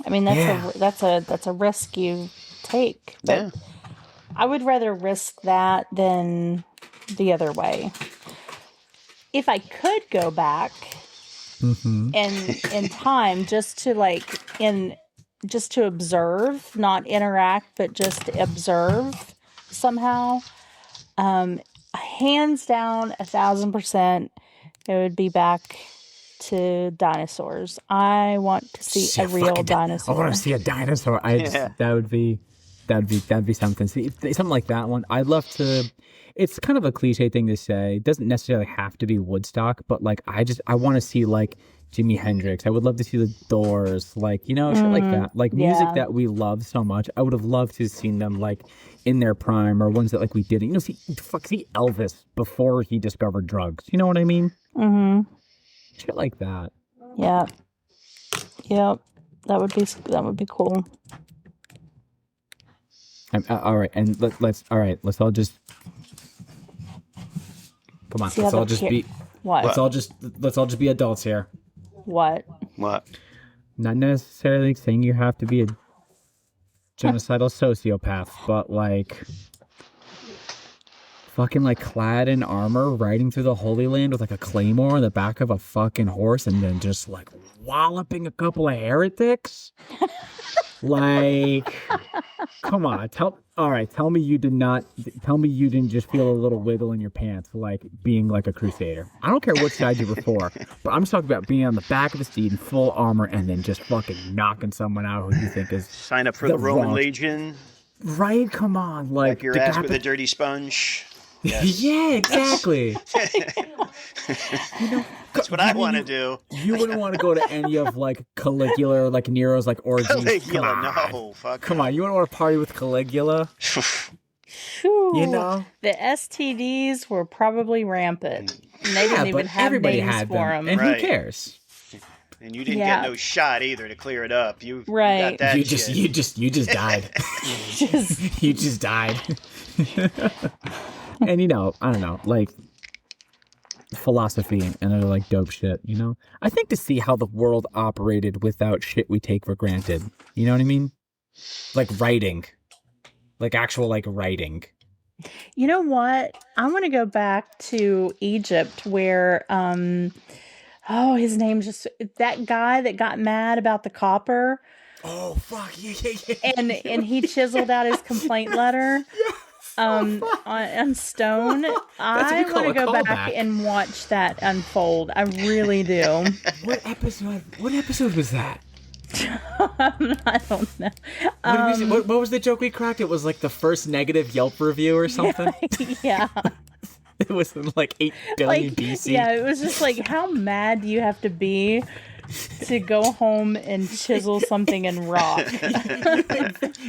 Speaker 6: I mean, that's a risk you take. But
Speaker 3: Yeah.
Speaker 6: I would rather risk that than the other way. If I could go back in time just to observe, not interact, but just observe somehow, hands down 1,000%, it would be back to dinosaurs. I want to see a real dinosaur.
Speaker 2: I want to see a dinosaur. That'd be something. See, something like that one. I'd love to. It's kind of a cliche thing to say. It doesn't necessarily have to be Woodstock, but I want to see Jimi Hendrix. I would love to see the Doors, shit like that. Music that we love so much. I would have loved to have seen them in their prime, or ones that we didn't. See Elvis before he discovered drugs. You know what I mean?
Speaker 6: Mm-hmm.
Speaker 2: Shit like that.
Speaker 6: Yeah. Yep. That would be cool.
Speaker 2: All right, and let's all just come on. Let's all just be
Speaker 6: what?
Speaker 2: Let's all just be adults here.
Speaker 6: What?
Speaker 2: Not necessarily saying you have to be a genocidal sociopath, but fucking clad in armor, riding through the Holy Land with a claymore on the back of a fucking horse, and then just walloping a couple of heretics. Come on, tell me you didn't just feel a little wiggle in your pants, being a crusader. I don't care which side you were for, but I'm just talking about being on the back of a steed in full armor and then just fucking knocking someone out who you think is
Speaker 3: sign up for the Roman Legion.
Speaker 2: Right? Come on,
Speaker 3: wipe your ass with a dirty sponge. Yes.
Speaker 2: Yeah, exactly.
Speaker 3: That's what I want to do.
Speaker 2: You wouldn't want to go to any of Caligula or Nero's orgies.
Speaker 3: Caligula, no, fuck.
Speaker 2: Come on, you wouldn't want to party with Caligula.
Speaker 6: The STDs were probably rampant. And they didn't even have names for them.
Speaker 2: And who cares?
Speaker 3: And you didn't get no shot either to clear it up. You
Speaker 6: right.
Speaker 3: got that
Speaker 2: you just died. You just died. And I don't know, philosophy and other dope shit, I think to see how the world operated without shit we take for granted. You know what I mean? Writing. Actual writing.
Speaker 6: You know what? I want to go back to Egypt where his name's just that guy that got mad about the copper.
Speaker 2: Oh fuck yeah.
Speaker 6: And he chiseled out his complaint letter. On stone. I want to go back and watch that unfold. I really do.
Speaker 2: What episode was that?
Speaker 6: I don't know.
Speaker 2: What was the joke we cracked? It was like the first negative Yelp review or something.
Speaker 6: Yeah.
Speaker 2: It was in like 8 billion BC.
Speaker 6: Yeah, it was just like, how mad do you have to be to go home and chisel something in rock?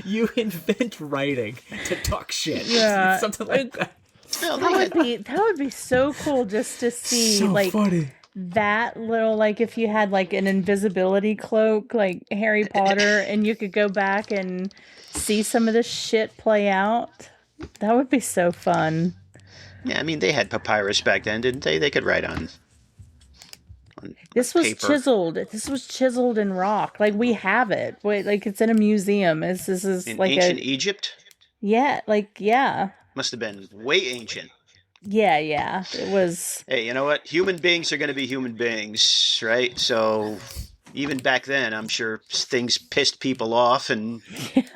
Speaker 2: You invent writing to talk shit.
Speaker 6: Yeah.
Speaker 2: Something like that.
Speaker 6: That would be so cool just to see,
Speaker 2: So
Speaker 6: like,
Speaker 2: funny.
Speaker 6: that little, like, if you had like an invisibility cloak like Harry Potter and you could go back and see some of this shit play out. That would be so fun.
Speaker 3: Yeah, I mean, they had papyrus back then, didn't they? They could write on
Speaker 6: This was
Speaker 3: paper.
Speaker 6: chiseled. This was chiseled in rock. Like, we have it. Wait, like, it's in a museum. This is
Speaker 3: In
Speaker 6: like
Speaker 3: ancient Egypt?
Speaker 6: Yeah, yeah.
Speaker 3: Must have been way ancient.
Speaker 6: Yeah. It was.
Speaker 3: Hey, you know what? Human beings are going to be human beings, right? So even back then, I'm sure things pissed people off and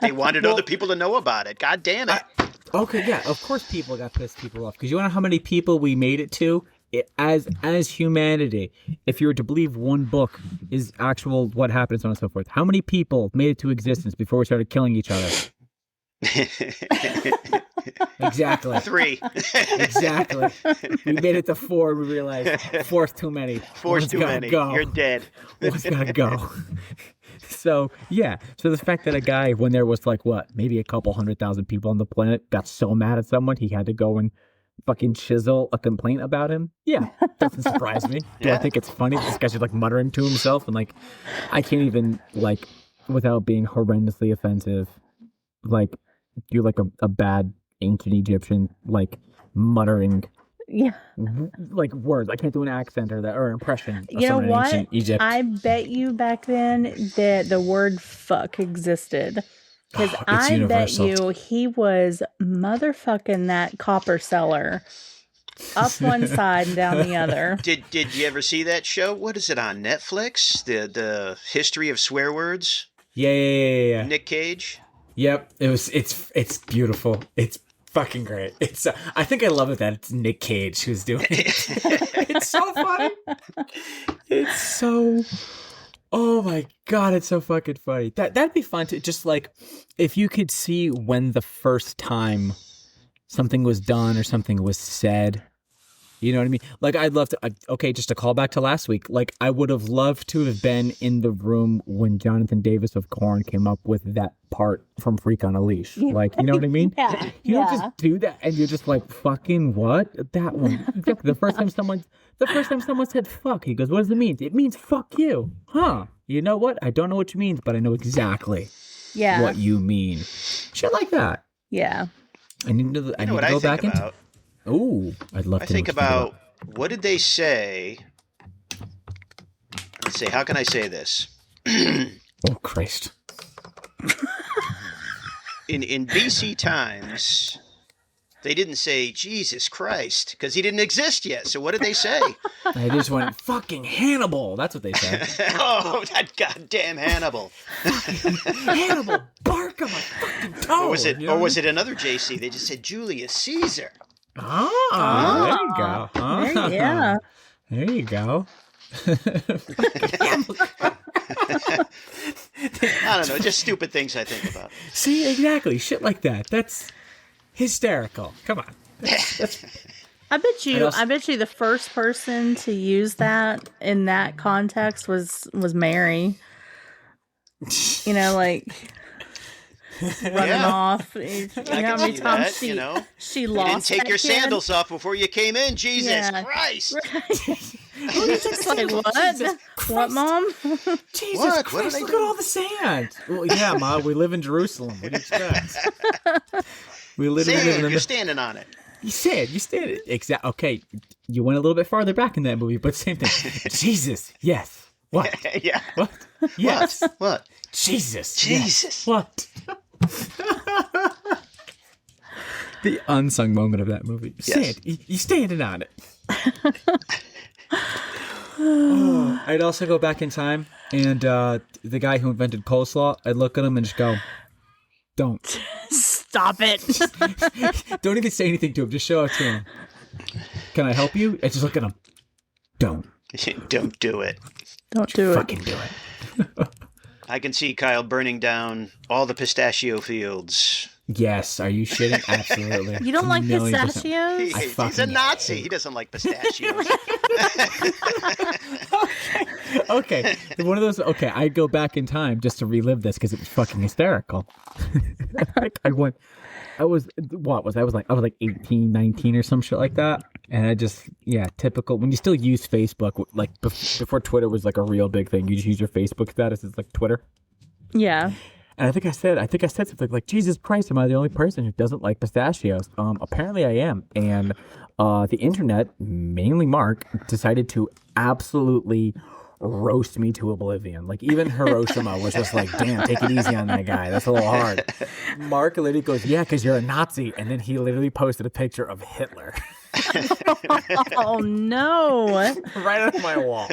Speaker 3: they wanted other people to know about it. God damn it.
Speaker 2: Okay, yeah, of course people got pissed people off. Because you want to know how many people we made it to? As humanity, if you were to believe one book is actual what happened and so on and so forth, how many people made it to existence before we started killing each other? Exactly.
Speaker 3: 3.
Speaker 2: Exactly. We made it to 4. We realized 4's too many.
Speaker 3: 4's too many.
Speaker 2: Go.
Speaker 3: You're dead.
Speaker 2: One's gotta go. So, yeah. So the fact that a guy, when there was like, what, maybe a couple 100,000 people on the planet, got so mad at someone, he had to go and fucking chisel a complaint about him. Yeah, doesn't surprise me. Do I think it's funny? This guy's just like muttering to himself and like, I can't even, like, without being horrendously offensive, like, you're like a bad ancient Egyptian, like, muttering, like, words. I can't do an accent or impression of
Speaker 6: You know
Speaker 2: someone in
Speaker 6: what?
Speaker 2: ancient Egypt.
Speaker 6: I bet you back then that the word fuck existed. Because I
Speaker 2: universal.
Speaker 6: bet you he was motherfucking that copper seller up one side and down the other.
Speaker 3: Did you ever see that show? What is it on Netflix? The history of swear words?
Speaker 2: Yeah.
Speaker 3: Nick Cage?
Speaker 2: Yep. It's beautiful. It's fucking great. It's I think I love it that it's Nick Cage who's doing it. It's so funny. It's so oh my god, it's so fucking funny. That'd be fun to just like if you could see when the first time something was done or something was said. You know what I mean? Like, I'd love to, okay, just to call back to last week, like, I would have loved to have been in the room when Jonathan Davis of Korn came up with that part from Freak on a Leash. Like, you know what I mean?
Speaker 6: Yeah.
Speaker 2: You don't just do that and you're just like, fucking what? That one. The first time someone said fuck, he goes, what does it mean? It means fuck you. Huh. You know what? I don't know what you mean, but I know exactly what you mean. Shit like that.
Speaker 6: Yeah.
Speaker 2: I need to
Speaker 3: what
Speaker 2: go
Speaker 3: I
Speaker 2: back
Speaker 3: think about?
Speaker 2: Ooh, I'd love to.
Speaker 3: I think about what did they say? Let's see. How can I say this?
Speaker 2: Oh Christ!
Speaker 3: In BC times, they didn't say Jesus Christ because he didn't exist yet. So what did they say?
Speaker 2: They just went fucking Hannibal. That's what they said.
Speaker 3: Oh, that goddamn Hannibal!
Speaker 2: Hannibal, bark on my fucking toe.
Speaker 3: Or was it another JC? They just said Julius Caesar.
Speaker 2: There you go.
Speaker 6: Yeah.
Speaker 2: There you go.
Speaker 3: I don't know, just stupid things I think about.
Speaker 2: See, exactly. Shit like that. That's hysterical. Come on.
Speaker 6: I bet you the first person to use that in that context was Mary. You know, like running off. You know how many times she lost.
Speaker 3: You didn't take your
Speaker 6: kid?
Speaker 3: Sandals off before you came in. Jesus Christ!
Speaker 6: It's like what? What, Mom?
Speaker 2: Jesus
Speaker 3: What?
Speaker 2: Christ!
Speaker 3: What did I
Speaker 2: Look
Speaker 3: do?
Speaker 2: at all the sand. Well, yeah, Ma. We live in Jerusalem. What do you expect? We literally live in
Speaker 3: Sand,
Speaker 2: the
Speaker 3: you're standing on it.
Speaker 2: You stand. Exactly. Okay, you went a little bit farther back in that movie, but same thing. Jesus. Yes. What?
Speaker 3: Yeah.
Speaker 2: What? Yes.
Speaker 3: What?
Speaker 2: Jesus.
Speaker 3: Jesus.
Speaker 2: Yes. What? The unsung moment of that movie.
Speaker 3: Yes.
Speaker 2: You standing on it. I'd also go back in time, and the guy who invented coleslaw, I'd look at him and just go, "Don't
Speaker 6: Stop it!"
Speaker 2: Don't even say anything to him. Just show it to him. Can I help you? And just look at him. Don't.
Speaker 3: Don't do it.
Speaker 6: Don't do it.
Speaker 2: Fucking do it.
Speaker 3: I can see Kyle burning down all the pistachio fields.
Speaker 2: Yes, are you shitting? Absolutely.
Speaker 6: You don't like
Speaker 2: 1,000,000%.
Speaker 6: pistachios?
Speaker 3: He's a Nazi. He doesn't like pistachios.
Speaker 2: Okay, one of those. Okay, I go back in time just to relive this because it was fucking hysterical. I was like 18, 19 or some shit like that, and I just typical when you still use Facebook, like before Twitter was like a real big thing. You just use your Facebook status as like Twitter.
Speaker 6: Yeah.
Speaker 2: And I think I said something like, "Jesus Christ, am I the only person who doesn't like pistachios?" Apparently I am, and the internet, mainly Mark, decided to absolutely roast me to oblivion. Like even Hiroshima was just like, "Damn, take it easy on that guy. That's a little hard." Mark literally goes, "Yeah, because you're a Nazi," and then he literally posted a picture of Hitler.
Speaker 6: Oh no!
Speaker 2: Right on my wall.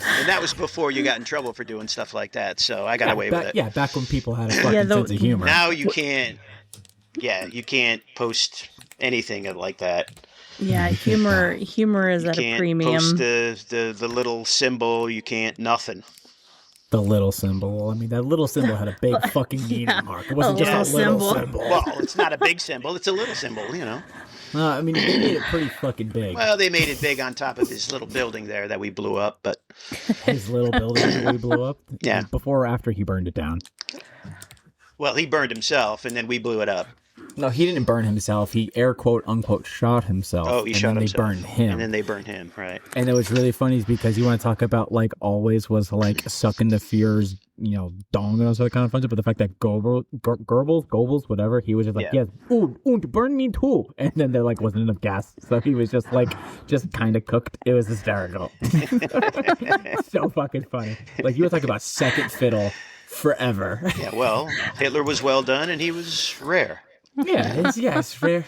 Speaker 3: And that was before you got in trouble for doing stuff like that, so I got away with it.
Speaker 2: Yeah, back when people had a fucking sense of humor.
Speaker 3: Now you can't post anything like that.
Speaker 6: Yeah, humor is at a premium.
Speaker 3: You can't post the little symbol. You can't nothing.
Speaker 2: The little symbol. I mean, that little symbol had a big fucking meaning, Mark. It wasn't just a little symbol.
Speaker 3: Well, it's not a big symbol. It's a little symbol, you know.
Speaker 2: I mean, they made it pretty fucking big.
Speaker 3: Well, they made it big on top of his little building there that we blew up, but...
Speaker 2: His little building that we blew up?
Speaker 3: Yeah.
Speaker 2: Before or after he burned it down?
Speaker 3: Well, he burned himself, and then we blew it up.
Speaker 2: No, he didn't burn himself. He air quote unquote shot himself.
Speaker 3: Oh, he shot himself.
Speaker 2: They burned him.
Speaker 3: And then they burned him, right.
Speaker 2: And it was really funny because you want to talk about like always was like sucking the fear's, dong and all that kind of fun. But the fact that Goebbels, whatever, he was just like, yes, burn me too. And then there like wasn't enough gas. So he was just kind of cooked. It was hysterical. So fucking funny. Like you were talking about second fiddle forever.
Speaker 3: Yeah, well, Hitler was well done and he was rare.
Speaker 2: Yeah, it's fair.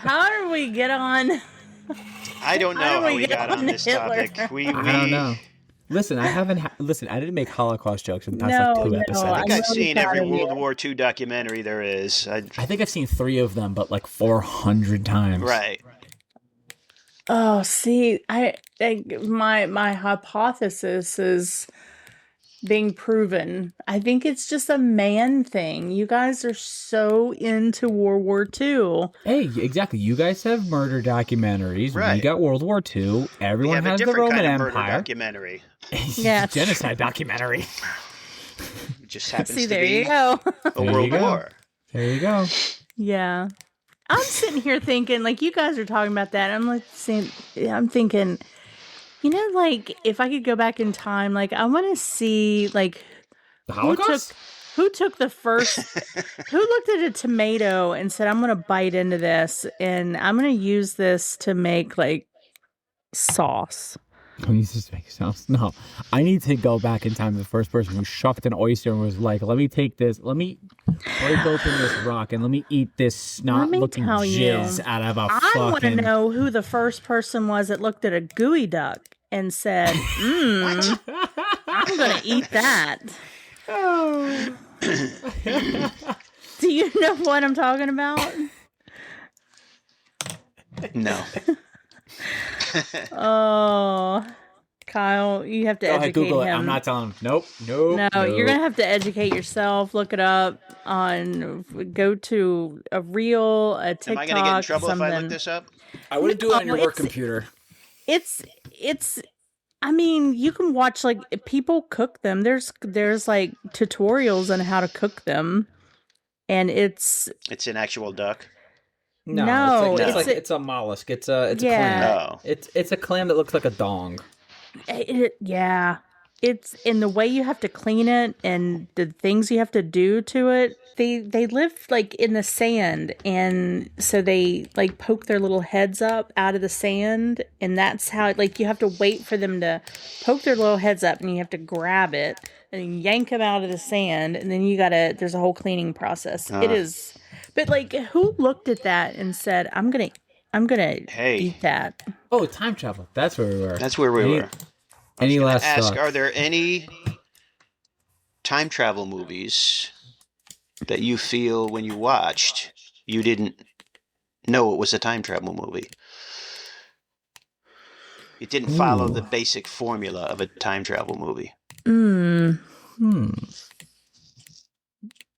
Speaker 6: How did we get on?
Speaker 3: I don't know how we got on this topic. I
Speaker 2: don't know. Listen, I didn't make Holocaust jokes in the past like 2 episodes.
Speaker 3: I think I've seen every World War II documentary there is.
Speaker 2: I think I've seen 3 of them, but like 400 times.
Speaker 3: Right.
Speaker 6: Oh, see, my hypothesis is being proven. I think it's just a man thing. You guys are so into World War II.
Speaker 2: Hey, exactly. You guys have murder documentaries.
Speaker 3: Right.
Speaker 2: We got World War II. Everyone has the Roman Empire.
Speaker 3: Murder documentary.
Speaker 6: Yeah,
Speaker 2: genocide documentary.
Speaker 3: It just happens
Speaker 6: see,
Speaker 3: to
Speaker 6: there
Speaker 3: be
Speaker 6: you go.
Speaker 3: a world war.
Speaker 2: There you go.
Speaker 6: Yeah, I'm sitting here thinking, like you guys are talking about that. I'm thinking. Like, if I could go back in time, like, I want to see, like,
Speaker 2: the Holocaust?
Speaker 6: Who took the first, who looked at a tomato and said, I'm going to bite into this, and I'm going to use this to make, like, sauce.
Speaker 2: You just make sauce? No. I need to go back in time to the first person who shucked an oyster and was like, let me take this, let me break open this rock, and let me eat this snot-looking jizz out of a fucking...
Speaker 6: I want to know who the first person was that looked at a gooey duck and said, I'm going to eat that.
Speaker 2: Oh.
Speaker 6: Do you know what I'm talking about?
Speaker 3: No.
Speaker 6: Oh, Kyle, you have to educate
Speaker 2: Google
Speaker 6: him.
Speaker 2: I'm not telling him. Nope.
Speaker 6: No, you're going to have to educate yourself. Look it up go to a reel, a TikTok.
Speaker 3: Am I going to get in trouble if I look this up?
Speaker 2: I wouldn't do it on your work computer.
Speaker 6: It's I mean, you can watch, like, people cook them. There's like tutorials on how to cook them, and it's
Speaker 3: an actual duck.
Speaker 6: No,
Speaker 2: it's a mollusk. It's a clam.
Speaker 3: Oh.
Speaker 2: It's a clam that looks like a dong.
Speaker 6: It's in the way you have to clean it and the things you have to do to it. They live like in the sand, and so they like poke their little heads up out of the sand, and that's how like you have to wait for them to poke their little heads up, and you have to grab it and yank them out of the sand, and then there's a whole cleaning process. It is, but like who looked at that and said, I'm gonna eat that?
Speaker 2: Oh, time travel. That's where we were.
Speaker 3: That's where we were.
Speaker 2: Any last thoughts?
Speaker 3: Are there any time travel movies that you feel when you watched you didn't know it was a time travel movie? It didn't follow the basic formula of a time travel movie.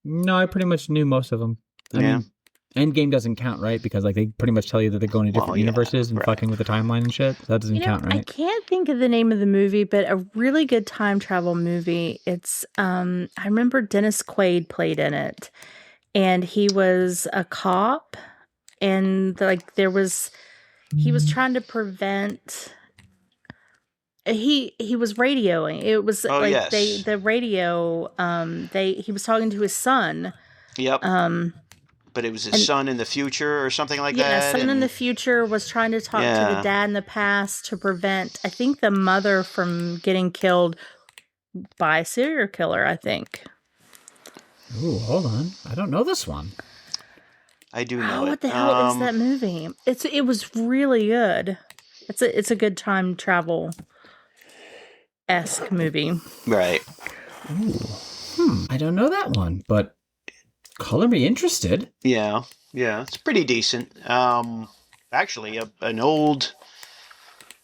Speaker 2: No, I pretty much knew most of them. I mean, Endgame doesn't count, right? Because like they pretty much tell you that they're going to different universes and fucking with the timeline and shit. That doesn't count, right?
Speaker 6: I can't think of the name of the movie, but a really good time travel movie. It's I remember Dennis Quaid played in it, and he was a cop, and like he was trying to prevent. He was radioing. It was the radio. He was talking to his son.
Speaker 3: Yep. But it was his son in the future or something like that.
Speaker 6: Yeah, son in the future was trying to talk to the dad in the past to prevent, I think, the mother from getting killed by a serial killer, I think.
Speaker 2: Ooh, hold on. I don't know this one.
Speaker 3: I do know it.
Speaker 6: What the hell is that movie? It was really good. It's a good time travel-esque movie.
Speaker 3: Right.
Speaker 2: Ooh. I don't know that one, but color me interested.
Speaker 3: Yeah, it's pretty decent. Actually, an old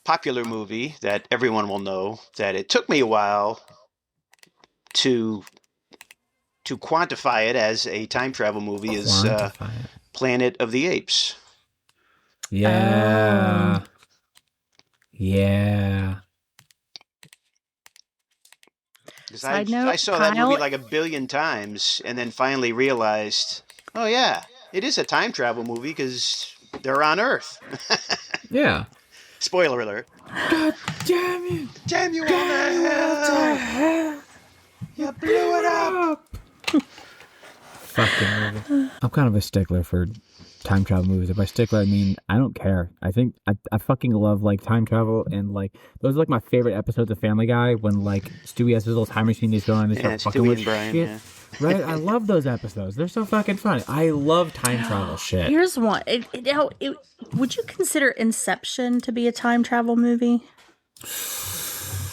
Speaker 3: popular movie that everyone will know that it took me a while to quantify it as a time travel movie is Planet of the Apes.
Speaker 2: Yeah. Yeah.
Speaker 3: I saw that movie like a billion times and then finally realized, oh yeah, it is a time travel movie because they're on Earth.
Speaker 2: Yeah.
Speaker 3: Spoiler alert.
Speaker 2: God damn you.
Speaker 3: Damn you all to hell. You blew it up.
Speaker 2: Fucking movie. I'm kind of a stickler for time travel movies. If by stickler, I mean, I don't care. I think I fucking love like time travel, and like those are like my favorite episodes of Family Guy when like Stewie has his little time machine he's going and they start fucking
Speaker 3: Stewie
Speaker 2: with
Speaker 3: and Brian,
Speaker 2: shit.
Speaker 3: yeah.
Speaker 2: Right? I love those episodes. They're so fucking fun. I love time travel shit.
Speaker 6: Here's one. Would you consider Inception to be a time travel movie?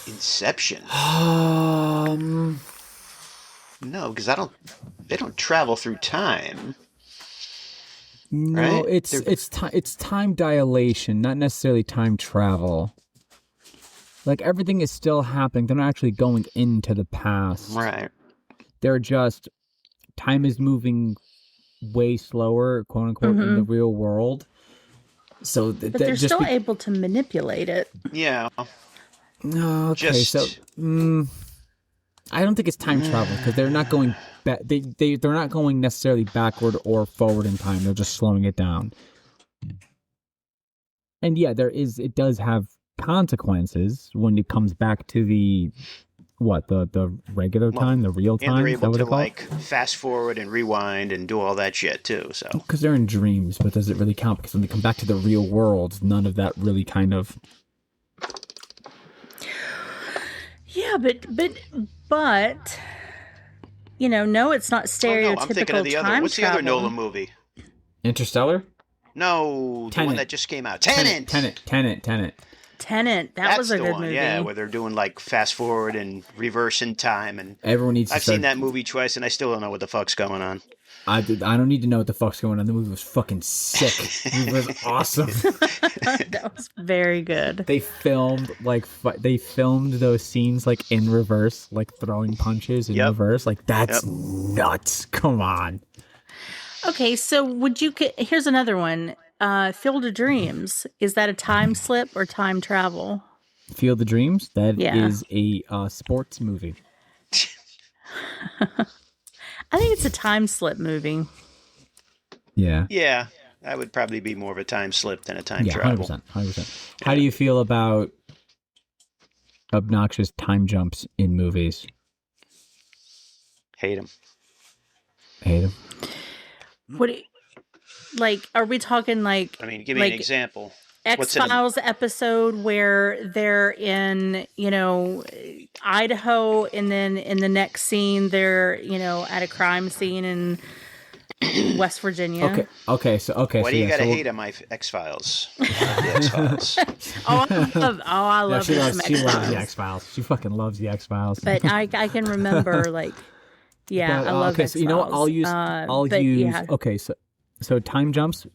Speaker 3: Inception? No, because they don't travel through time.
Speaker 2: No,
Speaker 3: right?
Speaker 2: it's time dilation, not necessarily time travel. Like everything is still happening. They're not actually going into the past.
Speaker 3: Right.
Speaker 2: They're just time is moving way slower, quote unquote, in the real world. So
Speaker 6: but they're
Speaker 2: just
Speaker 6: still able to manipulate it.
Speaker 3: Yeah.
Speaker 2: Okay, so I don't think it's time travel because they're not going back. They're not going necessarily backward or forward in time. They're just slowing it down. And yeah, it does have consequences when it comes back to the regular time, the real time.
Speaker 3: And they're able to like fast forward and rewind and do all that shit too. So
Speaker 2: because they're in dreams, but does it really count? Because when they come back to the real world, none of that really kind of.
Speaker 6: Yeah, but no, it's not stereotypical.
Speaker 3: I'm thinking of the other. What's the other Nolan movie?
Speaker 2: Interstellar?
Speaker 3: No, the one that just came out. Tenet.
Speaker 6: That was a good movie.
Speaker 3: Yeah, where they're doing like fast forward and reverse in time, and
Speaker 2: everyone needs.
Speaker 3: I've seen that movie twice, and I still don't know what the fuck's going on.
Speaker 2: I don't need to know what the fuck's going on. The movie was fucking sick. The movie was awesome.
Speaker 6: That was very good.
Speaker 2: They filmed those scenes like in reverse, like throwing punches in reverse. Like that's nuts. Come on.
Speaker 6: Okay, so here's another one. Field of Dreams. Is that a time slip or time travel?
Speaker 2: Field of Dreams? That is a sports movie.
Speaker 6: I think it's a time slip movie.
Speaker 2: Yeah.
Speaker 3: Yeah, that would probably be more of a time slip than a time travel.
Speaker 2: 100%. How do you feel about obnoxious time jumps in movies?
Speaker 3: Hate them.
Speaker 6: What do you, like, are we talking like...
Speaker 3: I mean, give me an example.
Speaker 6: X-Files episode where they're in, Idaho, and then in the next scene they're, at a crime scene in West Virginia.
Speaker 3: Okay. Why do you gotta hate on my X-Files? The X-Files.
Speaker 6: I love
Speaker 2: she loves the X-Files. She fucking loves the X-Files.
Speaker 6: But I can remember, I love X-Files.
Speaker 2: So you know what? I'll use.
Speaker 6: Yeah.
Speaker 2: Okay, so time jumps.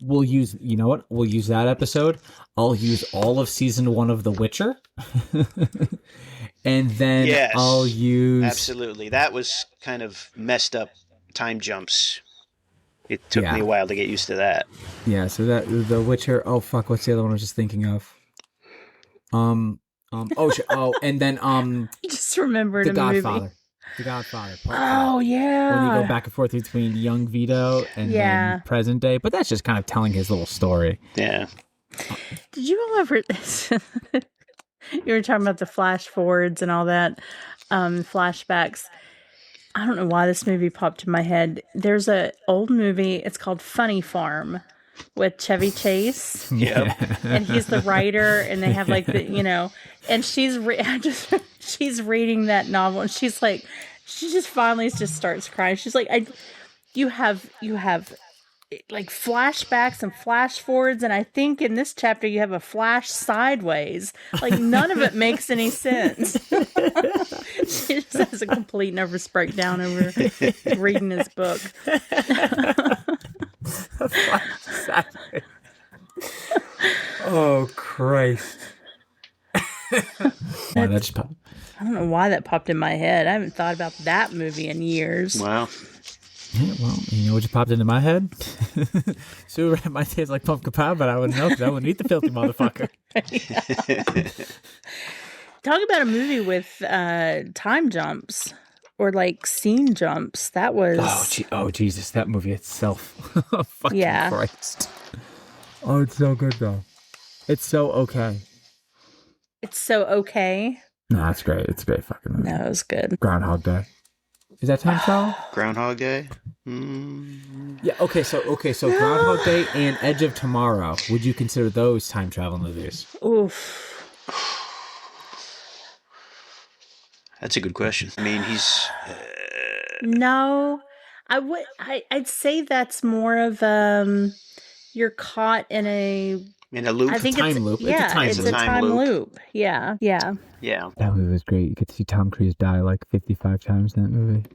Speaker 2: We'll use, we'll use that episode. I'll use all of season 1 of The Witcher. and then
Speaker 3: Yes,
Speaker 2: I'll use
Speaker 3: absolutely. That was kind of messed up time jumps. It took me a while to get used to that.
Speaker 2: Yeah, so that the Witcher. Oh fuck, what's the other one I was just thinking of? And then
Speaker 6: I just remembered
Speaker 2: The
Speaker 6: a
Speaker 2: Godfather.
Speaker 6: movie.
Speaker 2: The Godfather. Part
Speaker 6: Oh,
Speaker 2: two.
Speaker 6: yeah.
Speaker 2: When you go back and forth between young Vito and then present day, but that's just kind of telling his little story.
Speaker 3: Yeah.
Speaker 6: Did you all ever? You were talking about the flash forwards and all that, flashbacks. I don't know why this movie popped in my head. There's a old movie. It's called Funny Farm with Chevy Chase.
Speaker 3: Yeah.
Speaker 6: And he's the writer, and they have like the, and she's she's reading that novel, and she just finally just starts crying. She's like, you have like flashbacks and flash forwards, and I think in this chapter you have a flash sideways. Like none of it makes any sense. She just has a complete nervous breakdown over reading his book.
Speaker 2: Oh Christ.
Speaker 6: I don't know why that popped in my head. I haven't thought about that movie in years.
Speaker 3: Wow.
Speaker 2: Yeah, well, you know what just popped into my head? Sewer rat might taste like pumpkin pie, but I wouldn't know because I wouldn't eat the filthy motherfucker.
Speaker 6: Talk about a movie with time jumps or like scene jumps. That was
Speaker 2: oh Jesus, that movie itself. Fucking Christ. Oh, it's so good though. It's so okay.
Speaker 6: It's so okay.
Speaker 2: No, it's great. It's a great fucking movie.
Speaker 6: No, it was good.
Speaker 2: Groundhog Day. Is that time travel?
Speaker 3: Groundhog Day?
Speaker 2: Yeah, okay, so Groundhog Day and Edge of Tomorrow, would you consider those time travel movies?
Speaker 6: Oof.
Speaker 3: That's a good question. I mean, he's...
Speaker 6: No, I'd say that's more of, you're caught in a
Speaker 3: loop?
Speaker 2: I think it's a time loop.
Speaker 6: Yeah, it's a time loop. Yeah.
Speaker 2: That movie was great. You could see Tom Cruise die like 55 times in that movie.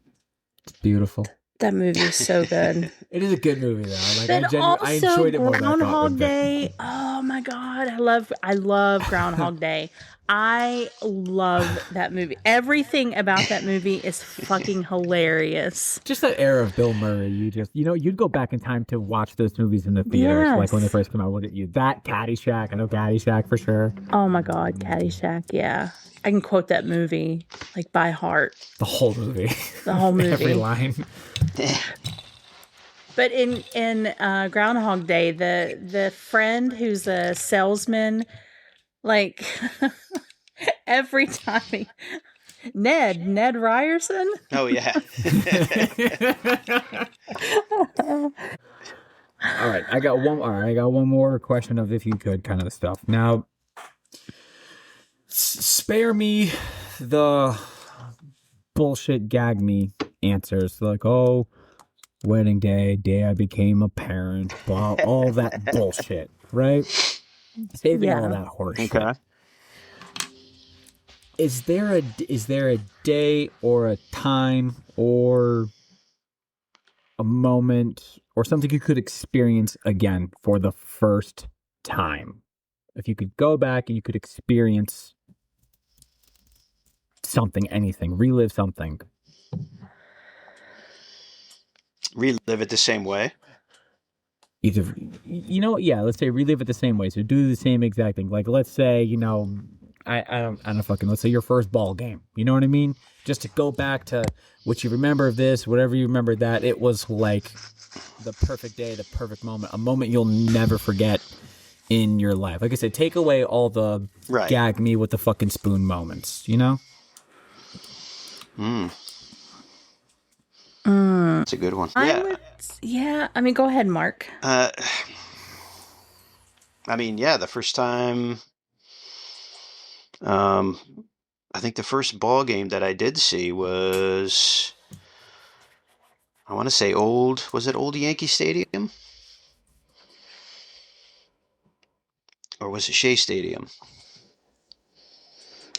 Speaker 2: It's beautiful.
Speaker 6: That movie is so good.
Speaker 2: It is a good movie though. Like
Speaker 6: I
Speaker 2: enjoyed it more than I thought.
Speaker 6: Groundhog Day. Oh my god, I love Groundhog Day. I love that movie. Everything about that movie is fucking hilarious.
Speaker 2: Just that era of Bill Murray. You'd go back in time to watch those movies in the theaters, like when they first came out. Look at you. That Caddyshack. I know Caddyshack for sure.
Speaker 6: Oh my god, Caddyshack. Yeah, I can quote that movie like by heart.
Speaker 2: The whole movie.
Speaker 6: The whole movie.
Speaker 2: Every line.
Speaker 6: But in Groundhog Day, the friend who's a salesman, like every time Ned Ryerson.
Speaker 3: Oh yeah.
Speaker 2: All right, I got one more question of if you could kind of stuff. Now, spare me the bullshit gag me answers like, oh, wedding day I became a parent, blah, all that bullshit, right? Saving all that horse shit. Is there a day or a time or a moment or something you could experience again for the first time? If you could go back and you could experience something, anything, relive something.
Speaker 3: Relive it the same way?
Speaker 2: Either, let's say relive it the same way. So do the same exact thing. Like, let's say, I don't fucking, let's say your first ball game. You know what I mean? Just to go back to what you remember of this, whatever you remember that, it was like the perfect day, the perfect moment, a moment you'll never forget in your life. Like I said, take away all the gag me with the fucking spoon moments, you know?
Speaker 3: That's a good one.
Speaker 6: I mean, go ahead, Mark.
Speaker 3: The first time, I think the first ball game that I did see was, I want to say was it Old Yankee Stadium? Or was it Shea Stadium?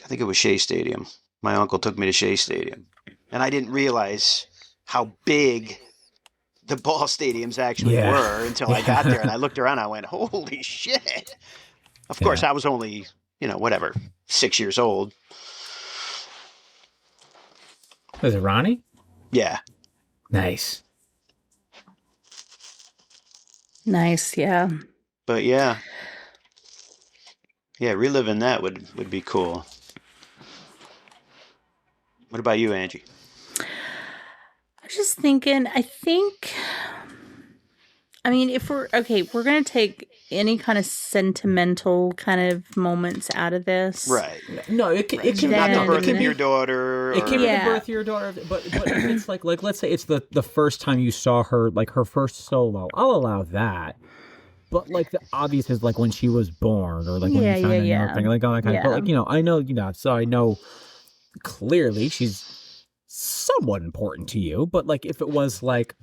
Speaker 3: I think it was Shea Stadium. My uncle took me to Shea Stadium. And I didn't realize how big the ball stadiums actually were until I got there. And I looked around and I went, holy shit. Of course, I was only, 6 years old.
Speaker 2: Was it Ronnie?
Speaker 3: Yeah.
Speaker 2: Nice.
Speaker 6: Nice, yeah.
Speaker 3: But yeah, reliving that would be cool. What about you, Angie?
Speaker 6: I was just thinking, I mean, if we're going to take any kind of sentimental kind of moments out of this.
Speaker 3: Right.
Speaker 2: No, it can
Speaker 3: Not the birth
Speaker 6: Then-
Speaker 3: of your daughter.
Speaker 2: It can be the
Speaker 6: Yeah.
Speaker 2: birth of your daughter, but if it's like let's say it's the first time you saw her, like her first solo. I'll allow that. But like the obvious is like when she was born, or like when you found her and everything, like all that kind of. But like I know so I know clearly she's somewhat important to you. But like if it was like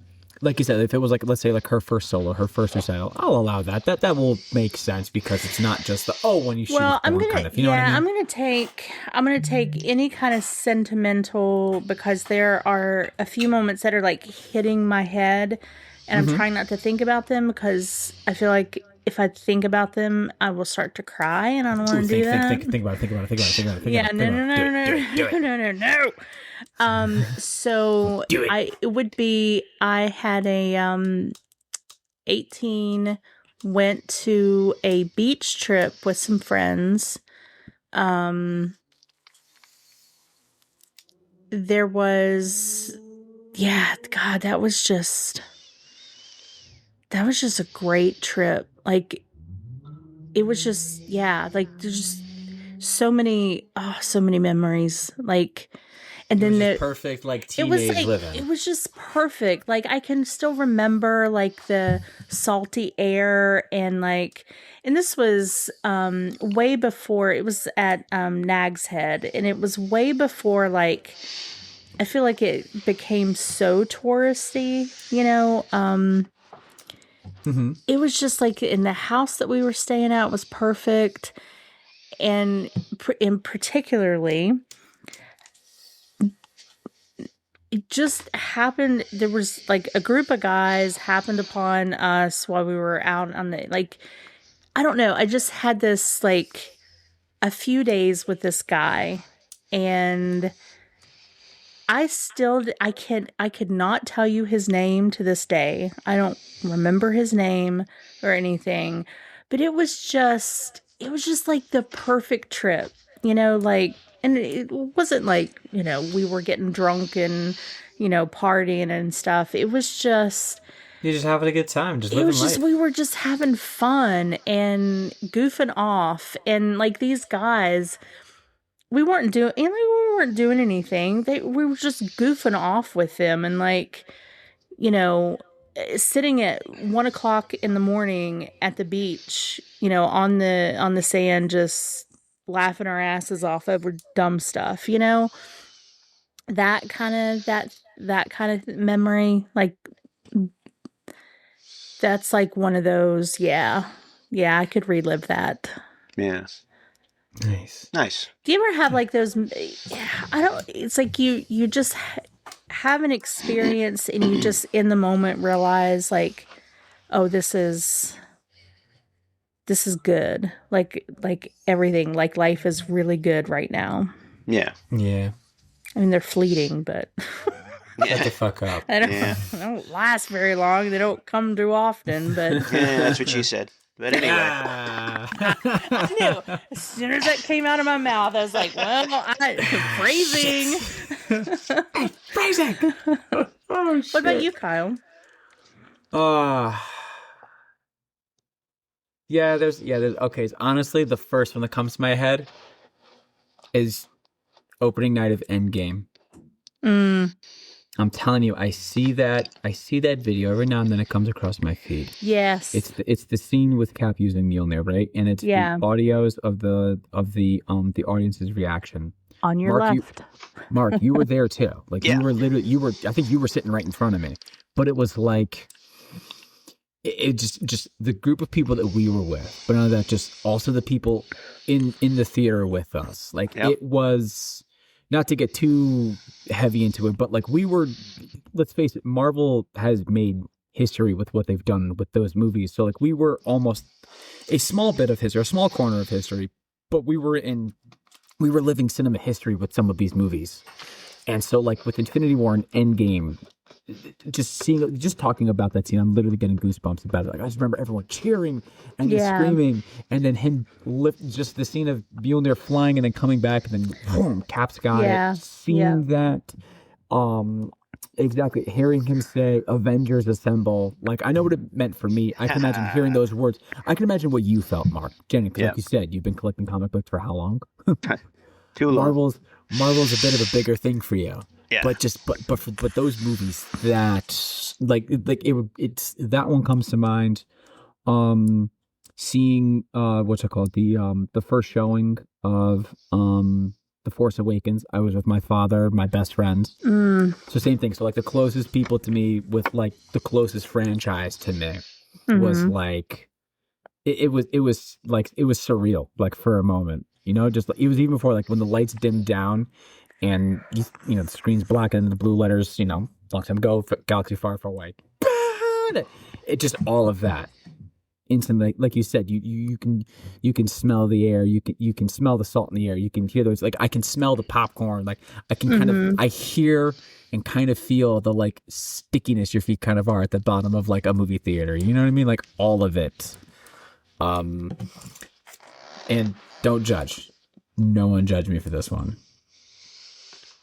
Speaker 2: you said, if it was like let's say like her first solo, her first recital, I'll allow that. That will make sense because it's not just the when you.
Speaker 6: Well, I'm gonna
Speaker 2: kind of, you know what I mean?
Speaker 6: I'm gonna take any kind of sentimental, because there are a few moments that are like hitting my head, and I'm trying not to think about them because I feel like if I think about them, I will start to cry, and I don't want to do that.
Speaker 2: Think about it.
Speaker 6: Yeah, no. So
Speaker 2: Do it.
Speaker 6: it would be, I had a 18, went to a beach trip with some friends. There was, God, that was just a great trip. Like, it was just, like, there's just so many memories. Like, and then the
Speaker 2: perfect, like teenage living.
Speaker 6: It was just perfect. Like, I can still remember like the salty air, and this was way before, it was at Nag's Head, and it was way before, like, I feel like it became so touristy, It was just like, in the house that we were staying at was perfect. And in particularly, it just happened, there was like a group of guys happened upon us while we were out on the, like, I don't know, I just had this like a few days with this guy, and I could not tell you his name to this day. I don't remember his name or anything, but it was just like the perfect trip, like, and it wasn't like, we were getting drunk and, partying and stuff. It was just,
Speaker 2: you're just having a good time, just living life.
Speaker 6: We were just having fun and goofing off, and like these guys, we weren't doing anything. We were just goofing off with them, and like, sitting at 1:00 in the morning at the beach, on the sand, just laughing our asses off over dumb stuff, that kind of memory, like, that's like one of those. Yeah, I could relive that.
Speaker 3: Yeah. Nice.
Speaker 6: Do you ever have like those? It's like you just have an experience, and you just in the moment realize, like, oh, this is good. Like everything, like life is really good right now.
Speaker 3: Yeah.
Speaker 6: I mean, they're fleeting, but
Speaker 2: shut the fuck up.
Speaker 6: they don't last very long. They don't come too often, but
Speaker 3: Yeah, that's what she said. But anyway.
Speaker 6: I knew. As soon as that came out of my mouth, I was like, well, phrasing.
Speaker 2: Phrasing. Oh, shit.
Speaker 6: What about you, Kyle?
Speaker 2: There's okay. So honestly, the first one that comes to my head is opening night of Endgame. I'm telling you, I see that video every now and then. It comes across my feed.
Speaker 6: Yes,
Speaker 2: it's the scene with Cap using Mjolnir, right? And it's the audios of the audience's reaction.
Speaker 6: On your left,
Speaker 2: Mark, you were there too. Like, you were I think you were sitting right in front of me. But it was like, it just the group of people that we were with, but none of that, just also the people in the theater with us. Like, it was. Not to get too heavy into it, but like, we were, let's face it, Marvel has made history with what they've done with those movies. So like, we were almost a small bit of history, a small corner of history, but we were living cinema history with some of these movies. And so like with Infinity War and Endgame, just talking about that scene, I'm literally getting goosebumps about it. Like I just remember everyone cheering and just screaming, and then him just the scene of Mjolnir flying and then coming back, and then boom, Cap's got it. Seeing that, exactly, hearing him say "Avengers Assemble," like I know what it meant for me. I can imagine hearing those words. I can imagine what you felt, Mark. Jenny, because like you said, you've been collecting comic books for how long?
Speaker 5: Too long.
Speaker 2: Marvel's a bit of a bigger thing for you.
Speaker 5: Yeah.
Speaker 2: But those movies that it's that one comes to mind. Seeing what's it called, the first showing of The Force Awakens, I was with my father, my best friend. So same thing. So like the closest people to me with like the closest franchise to me was like it was surreal, like for a moment, just it was even before like when the lights dimmed down and the screen's black and the blue letters, long time ago, galaxy far, far away. It just all of that instantly, like you said, you can smell the air, you can smell the salt in the air, you can hear those, like I can smell the popcorn, like I can kind of I hear and kind of feel the like stickiness your feet kind of are at the bottom of like a movie theater, you know what I mean, like all of it. And don't judge, no one judge me for this one.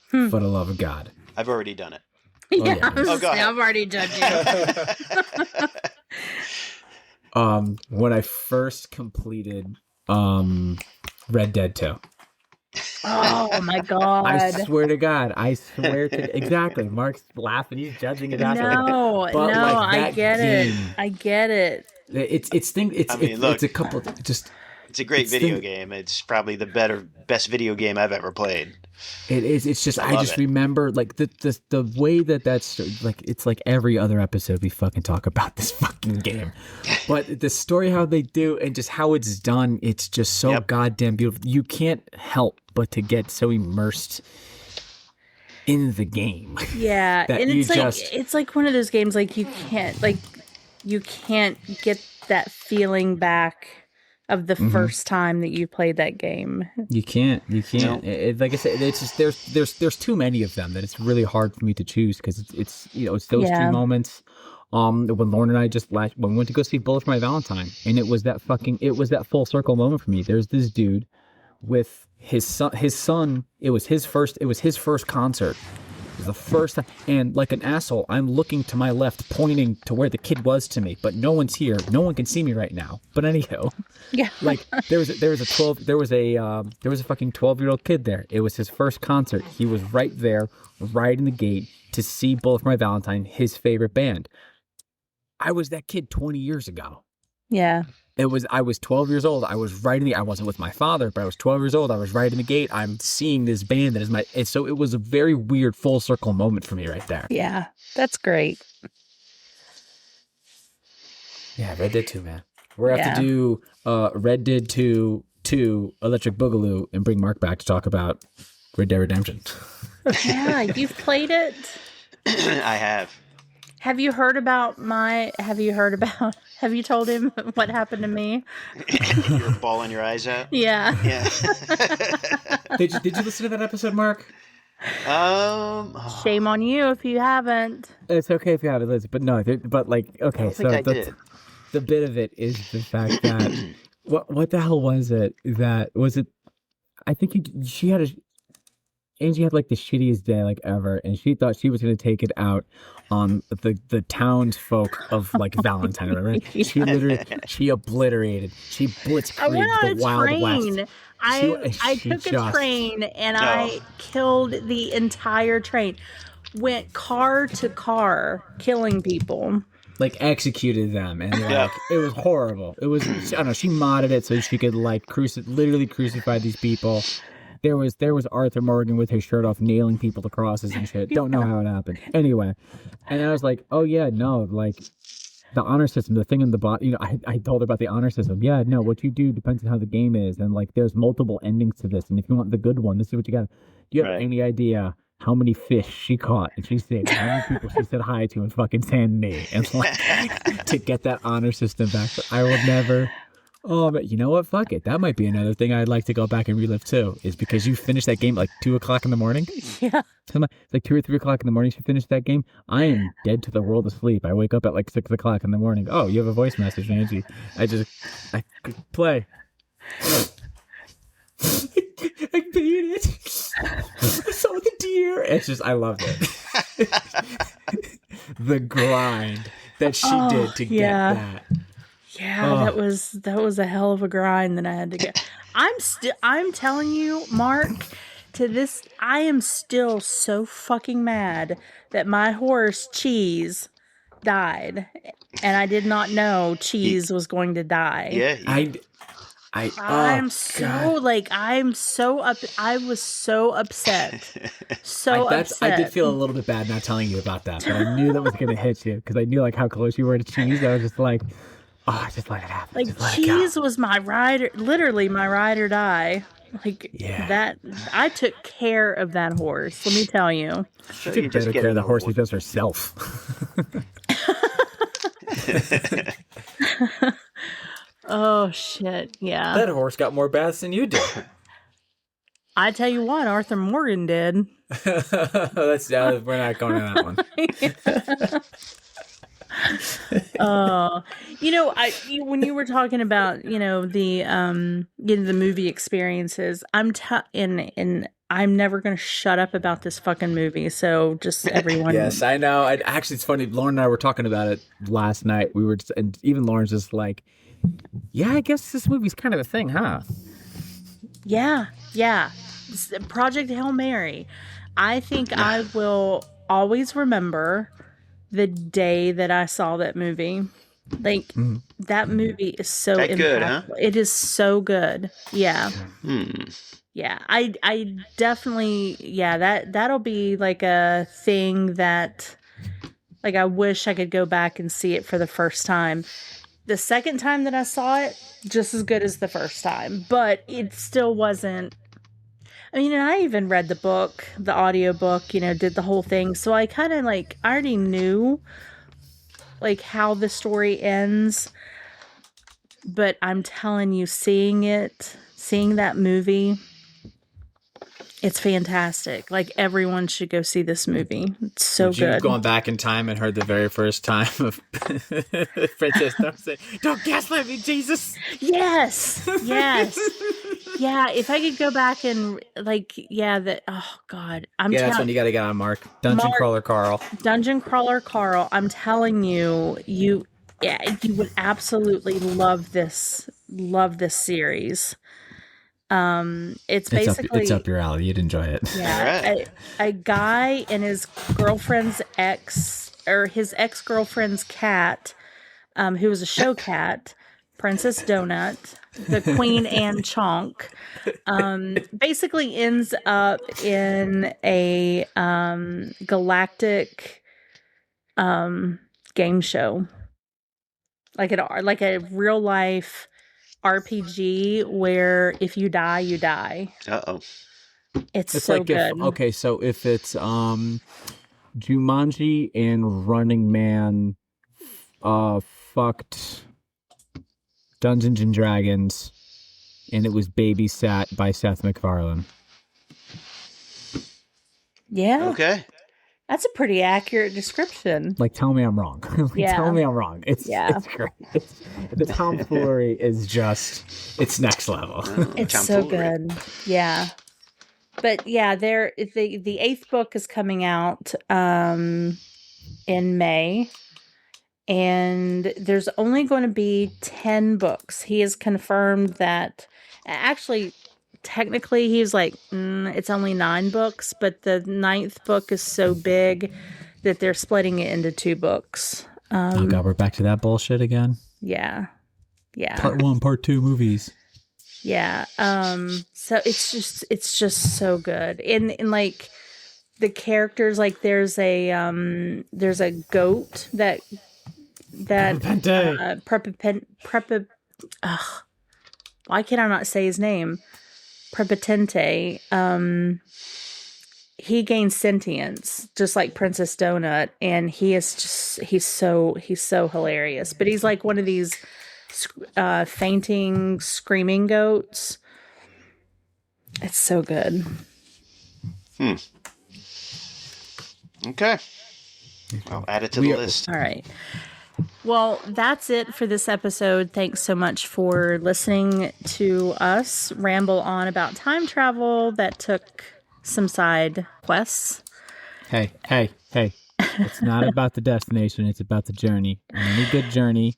Speaker 2: For the love of God.
Speaker 3: I've already done it.
Speaker 6: I've already judged you.
Speaker 2: When I first completed Red Dead 2.
Speaker 6: Oh my God.
Speaker 2: I swear to God. Exactly. Mark's laughing, he's judging it out.
Speaker 6: No, I get it. I get it.
Speaker 2: It's a couple just
Speaker 3: it's a great video game. It's probably the best video game I've ever played.
Speaker 2: It is. It's just I just remember like the way that's like it's like every other episode we fucking talk about this fucking game, but the story how they do and just how it's done, it's just so goddamn beautiful. You can't help but to get so immersed in the game.
Speaker 6: Yeah, and it's like one of those games like you can't get that feeling back of the first time that you played that game. You can't.
Speaker 2: Like I said, it's just there's too many of them that it's really hard for me to choose because it's those two moments. When Lauren and I when we went to go see Bullet for My Valentine, and it was that full circle moment for me. There's this dude with his son. It was his first concert. It was the first time, and like an asshole, I'm looking to my left, pointing to where the kid was to me, but no one's here. No one can see me right now. But anyhow, like there was a fucking 12-year-old kid there. It was his first concert. He was right there, right in the gate to see Bullet for My Valentine, his favorite band. I was that kid 20 years ago.
Speaker 6: Yeah.
Speaker 2: I was 12 years old. I was right I wasn't with my father, but I was 12 years old. I was right in the gate. I'm seeing this band that is and so it was a very weird full circle moment for me right there.
Speaker 6: Yeah, that's great.
Speaker 2: Yeah, Red Dead 2, man. We're going to have to do Red Dead 2 Electric Boogaloo and bring Mark back to talk about Red Dead Redemption.
Speaker 6: Yeah, you've played it?
Speaker 3: I have.
Speaker 6: Have you told him what happened to me?
Speaker 3: You're bawling your eyes out?
Speaker 6: Yeah.
Speaker 2: Did you listen to that episode, Mark?
Speaker 6: Shame on you if you haven't.
Speaker 2: It's okay if you haven't listened, but no, but like, okay,
Speaker 3: I think I did.
Speaker 2: The bit of it is the fact that, what the hell was it? I think Angie had like the shittiest day like ever, and she thought she was going to take it out on the townsfolk of like Valentine, right? She obliterated, she blitzkrieged the Wild West.
Speaker 6: I took a train and I killed the entire train. Went car to car, killing people.
Speaker 2: Like executed them, and like it was horrible. It was, I don't know. She modded it so she could like literally crucify these people. There was Arthur Morgan with his shirt off, nailing people to crosses and shit. Don't know how it happened. Anyway, and I was like, oh yeah, no, like the honor system, the thing in the bottom. I told her about the honor system. Yeah, no, what you do depends on how the game is, and like there's multiple endings to this. And if you want the good one, this is what you got. Do you have any idea how many fish she caught and she saved, how many people she said hi to and fucking San Me, and like to get that honor system back? I will never Oh, but you know what? Fuck it. That might be another thing I'd like to go back and relive too. Is because you finished that game at like 2:00 in the morning.
Speaker 6: Yeah.
Speaker 2: It's like 2 or 3:00 in the morning. You finished that game. I am dead to the world asleep. I wake up at like 6:00 in the morning. Oh, you have a voice message, Angie. I play. I beat it. I saw the deer. It's just, I loved it. The grind that she did to get that.
Speaker 6: Yeah, that was a hell of a grind that I had to get. I'm telling you, Mark, I am still so fucking mad that my horse Cheese died, and I did not know Cheese was going to die.
Speaker 3: Yeah.
Speaker 6: I'm so I was so upset. Upset.
Speaker 2: I did feel a little bit bad not telling you about that, but I knew that was going to hit you because I knew like how close you were to Cheese. I was just like, just let it happen.
Speaker 6: Like, Cheese was my ride, literally my ride or die. Like, that, I took care of that horse, let me tell you.
Speaker 2: She took better care of the horse than does herself.
Speaker 6: Oh, shit, yeah.
Speaker 2: That horse got more baths than you did.
Speaker 6: I tell you what, Arthur Morgan did.
Speaker 2: We're not going to that one.
Speaker 6: When you were talking about, the movie experiences, and I'm never going to shut up about this fucking movie. So just everyone.
Speaker 2: Yes, I know. Actually, it's funny. Lauren and I were talking about it last night. And even Lauren's just like, yeah, I guess this movie's kind of a thing, huh?
Speaker 6: Yeah. Project Hail Mary. I think I will always remember the day that I saw that movie. Like, that movie is so impactful. Good, huh? It is so good. Yeah. Yeah. I definitely, that'll be like a thing that, like, I wish I could go back and see it for the first time. The second time that I saw it, just as good as the first time, but it still wasn't. I mean, and I even read the book, the audiobook, did the whole thing. So I kind of I already knew like how the story ends. But I'm telling you, seeing that movie, it's fantastic. Like, everyone should go see this movie. It's so good.
Speaker 2: You've gone back in time and heard the very first time of Princess say, "Don't gaslight me, Jesus."
Speaker 6: Yes. Yeah, if I could go back and oh God,
Speaker 2: that's when you got to get on Mark. Dungeon Crawler Carl.
Speaker 6: I'm telling you, you would absolutely love this series. It's basically
Speaker 2: it's up your alley. You'd enjoy it.
Speaker 6: Yeah, right. A guy and his girlfriend's ex-girlfriend's cat, who was a show cat, Princess Donut, the Queen Anne Chonk, basically ends up in a galactic game show, like a real life RPG where if you die, you die. It's so like good.
Speaker 2: So if it's Jumanji and Running Man fucked Dungeons and Dragons, and it was babysat by Seth MacFarlane.
Speaker 6: Yeah.
Speaker 3: Okay.
Speaker 6: That's a pretty accurate description.
Speaker 2: Like, tell me I'm wrong. Tell me I'm wrong. It's great. The tomfoolery is just, it's next level.
Speaker 6: It's so good. Yeah. But yeah, the 8th book is coming out in May. And there's only going to be 10 books. He has confirmed that, actually, technically he's like, it's only 9 books, but the 9th book is so big that they're splitting it into 2 books.
Speaker 2: Oh God, we're back to that bullshit again.
Speaker 6: Yeah.
Speaker 2: Part 1, Part 2 movies.
Speaker 6: Yeah. So it's just so good. And like the characters, like there's a goat that why can I not say his name? Prepotente. He gains sentience just like Princess Donut, and he's so hilarious. But he's like one of these fainting, screaming goats. It's so good.
Speaker 3: Okay. I'll add it to the list.
Speaker 6: All right. Well, that's it for this episode. Thanks so much for listening to us ramble on about time travel that took some side quests.
Speaker 2: Hey. It's not about the destination. It's about the journey. And any good journey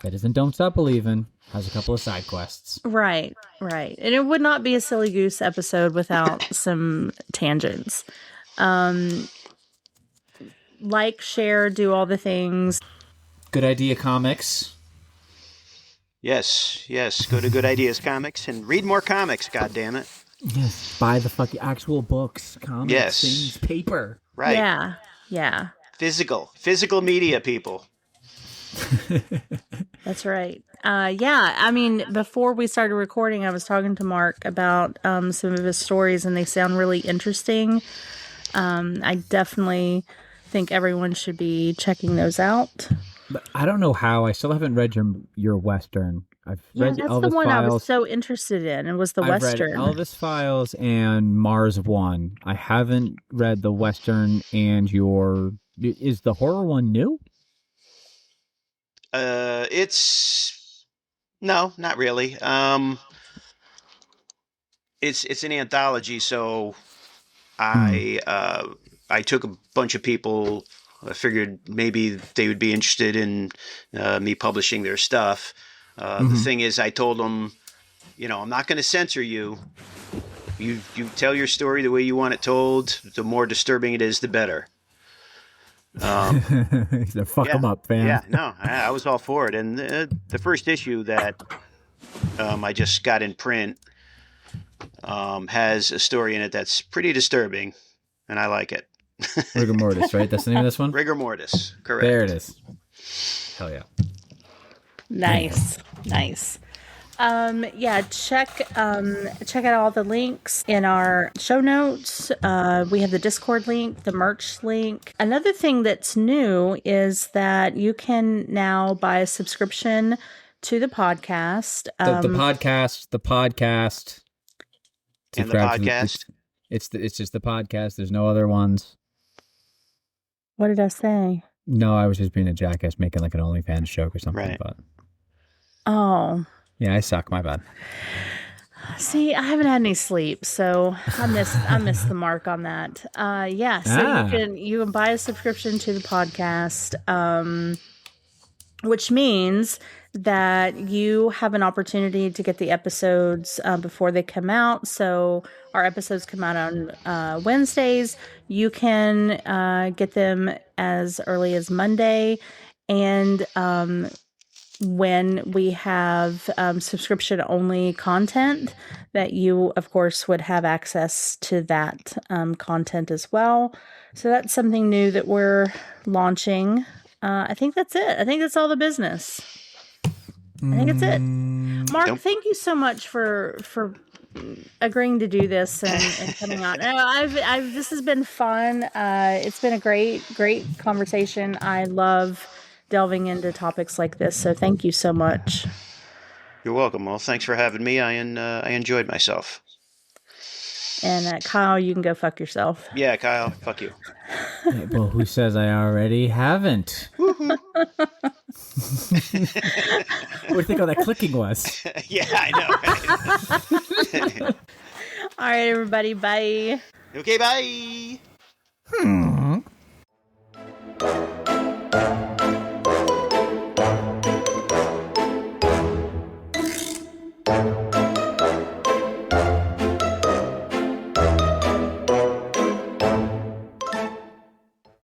Speaker 2: that isn't Don't Stop Believing has a couple of side quests.
Speaker 6: Right. And it would not be a Silly Goose episode without some tangents. Like, share, do all the things.
Speaker 2: Good Idea Comics.
Speaker 3: Yes. Go to Good Ideas Comics and read more comics, goddammit.
Speaker 2: Yes. Buy the fucking actual books, comics, things, paper.
Speaker 3: Right.
Speaker 6: Yeah.
Speaker 3: Physical media, people.
Speaker 6: That's right. I mean, before we started recording, I was talking to Mark about some of his stories, and they sound really interesting. I definitely think everyone should be checking those out.
Speaker 2: But I don't know how. I still haven't read your Western. I've read
Speaker 6: that's
Speaker 2: Elvis
Speaker 6: the one
Speaker 2: Files.
Speaker 6: I was so interested in. It was the
Speaker 2: I've
Speaker 6: Western.
Speaker 2: read Elvis Files and Mars One. I haven't read the Western and your... Is the horror one new?
Speaker 3: It's... No, not really. It's an anthology, so I took a bunch of people. I figured maybe they would be interested in me publishing their stuff. The thing is, I told them, I'm not going to censor you. You tell your story the way you want it told. The more disturbing it is, the better.
Speaker 2: Fuck them up, fam.
Speaker 3: Yeah, no, I was all for it. And the first issue that I just got in print has a story in it that's pretty disturbing, and I like it.
Speaker 2: Rigor Mortis, right? That's the name of this one?
Speaker 3: Rigor Mortis, correct.
Speaker 2: There it is. Hell yeah.
Speaker 6: Nice. Check out all the links in our show notes. We have the Discord link, the merch link. Another thing that's new is that you can now buy a subscription to the podcast.
Speaker 2: The podcast.
Speaker 3: And the podcast.
Speaker 2: It's just the podcast. There's no other ones.
Speaker 6: What did I say?
Speaker 2: No, I was just being a jackass, making like an OnlyFans joke or something.
Speaker 3: Right.
Speaker 2: But
Speaker 6: oh,
Speaker 2: yeah, I suck. My bad.
Speaker 6: See, I haven't had any sleep, so I missed the mark on that. You can buy a subscription to the podcast, which means that you have an opportunity to get the episodes before they come out. So our episodes come out on Wednesdays. You can get them as early as Monday. And when we have subscription-only content, that you, of course, would have access to that content as well. So that's something new that we're launching. I think that's it. I think that's all the business. I think that's it. Mark, thank you so much for agreeing to do this and coming on. This has been fun. It's been a great conversation. I love delving into topics like this. So thank you so much.
Speaker 3: You're welcome. Well, thanks for having me. I enjoyed myself.
Speaker 6: And Kyle, you can go fuck yourself.
Speaker 3: Yeah, Kyle, fuck you.
Speaker 2: Yeah, well, who says I already haven't? What do you think all that clicking was?
Speaker 3: Yeah, I know.
Speaker 6: All right, everybody. Bye.
Speaker 3: Okay, bye.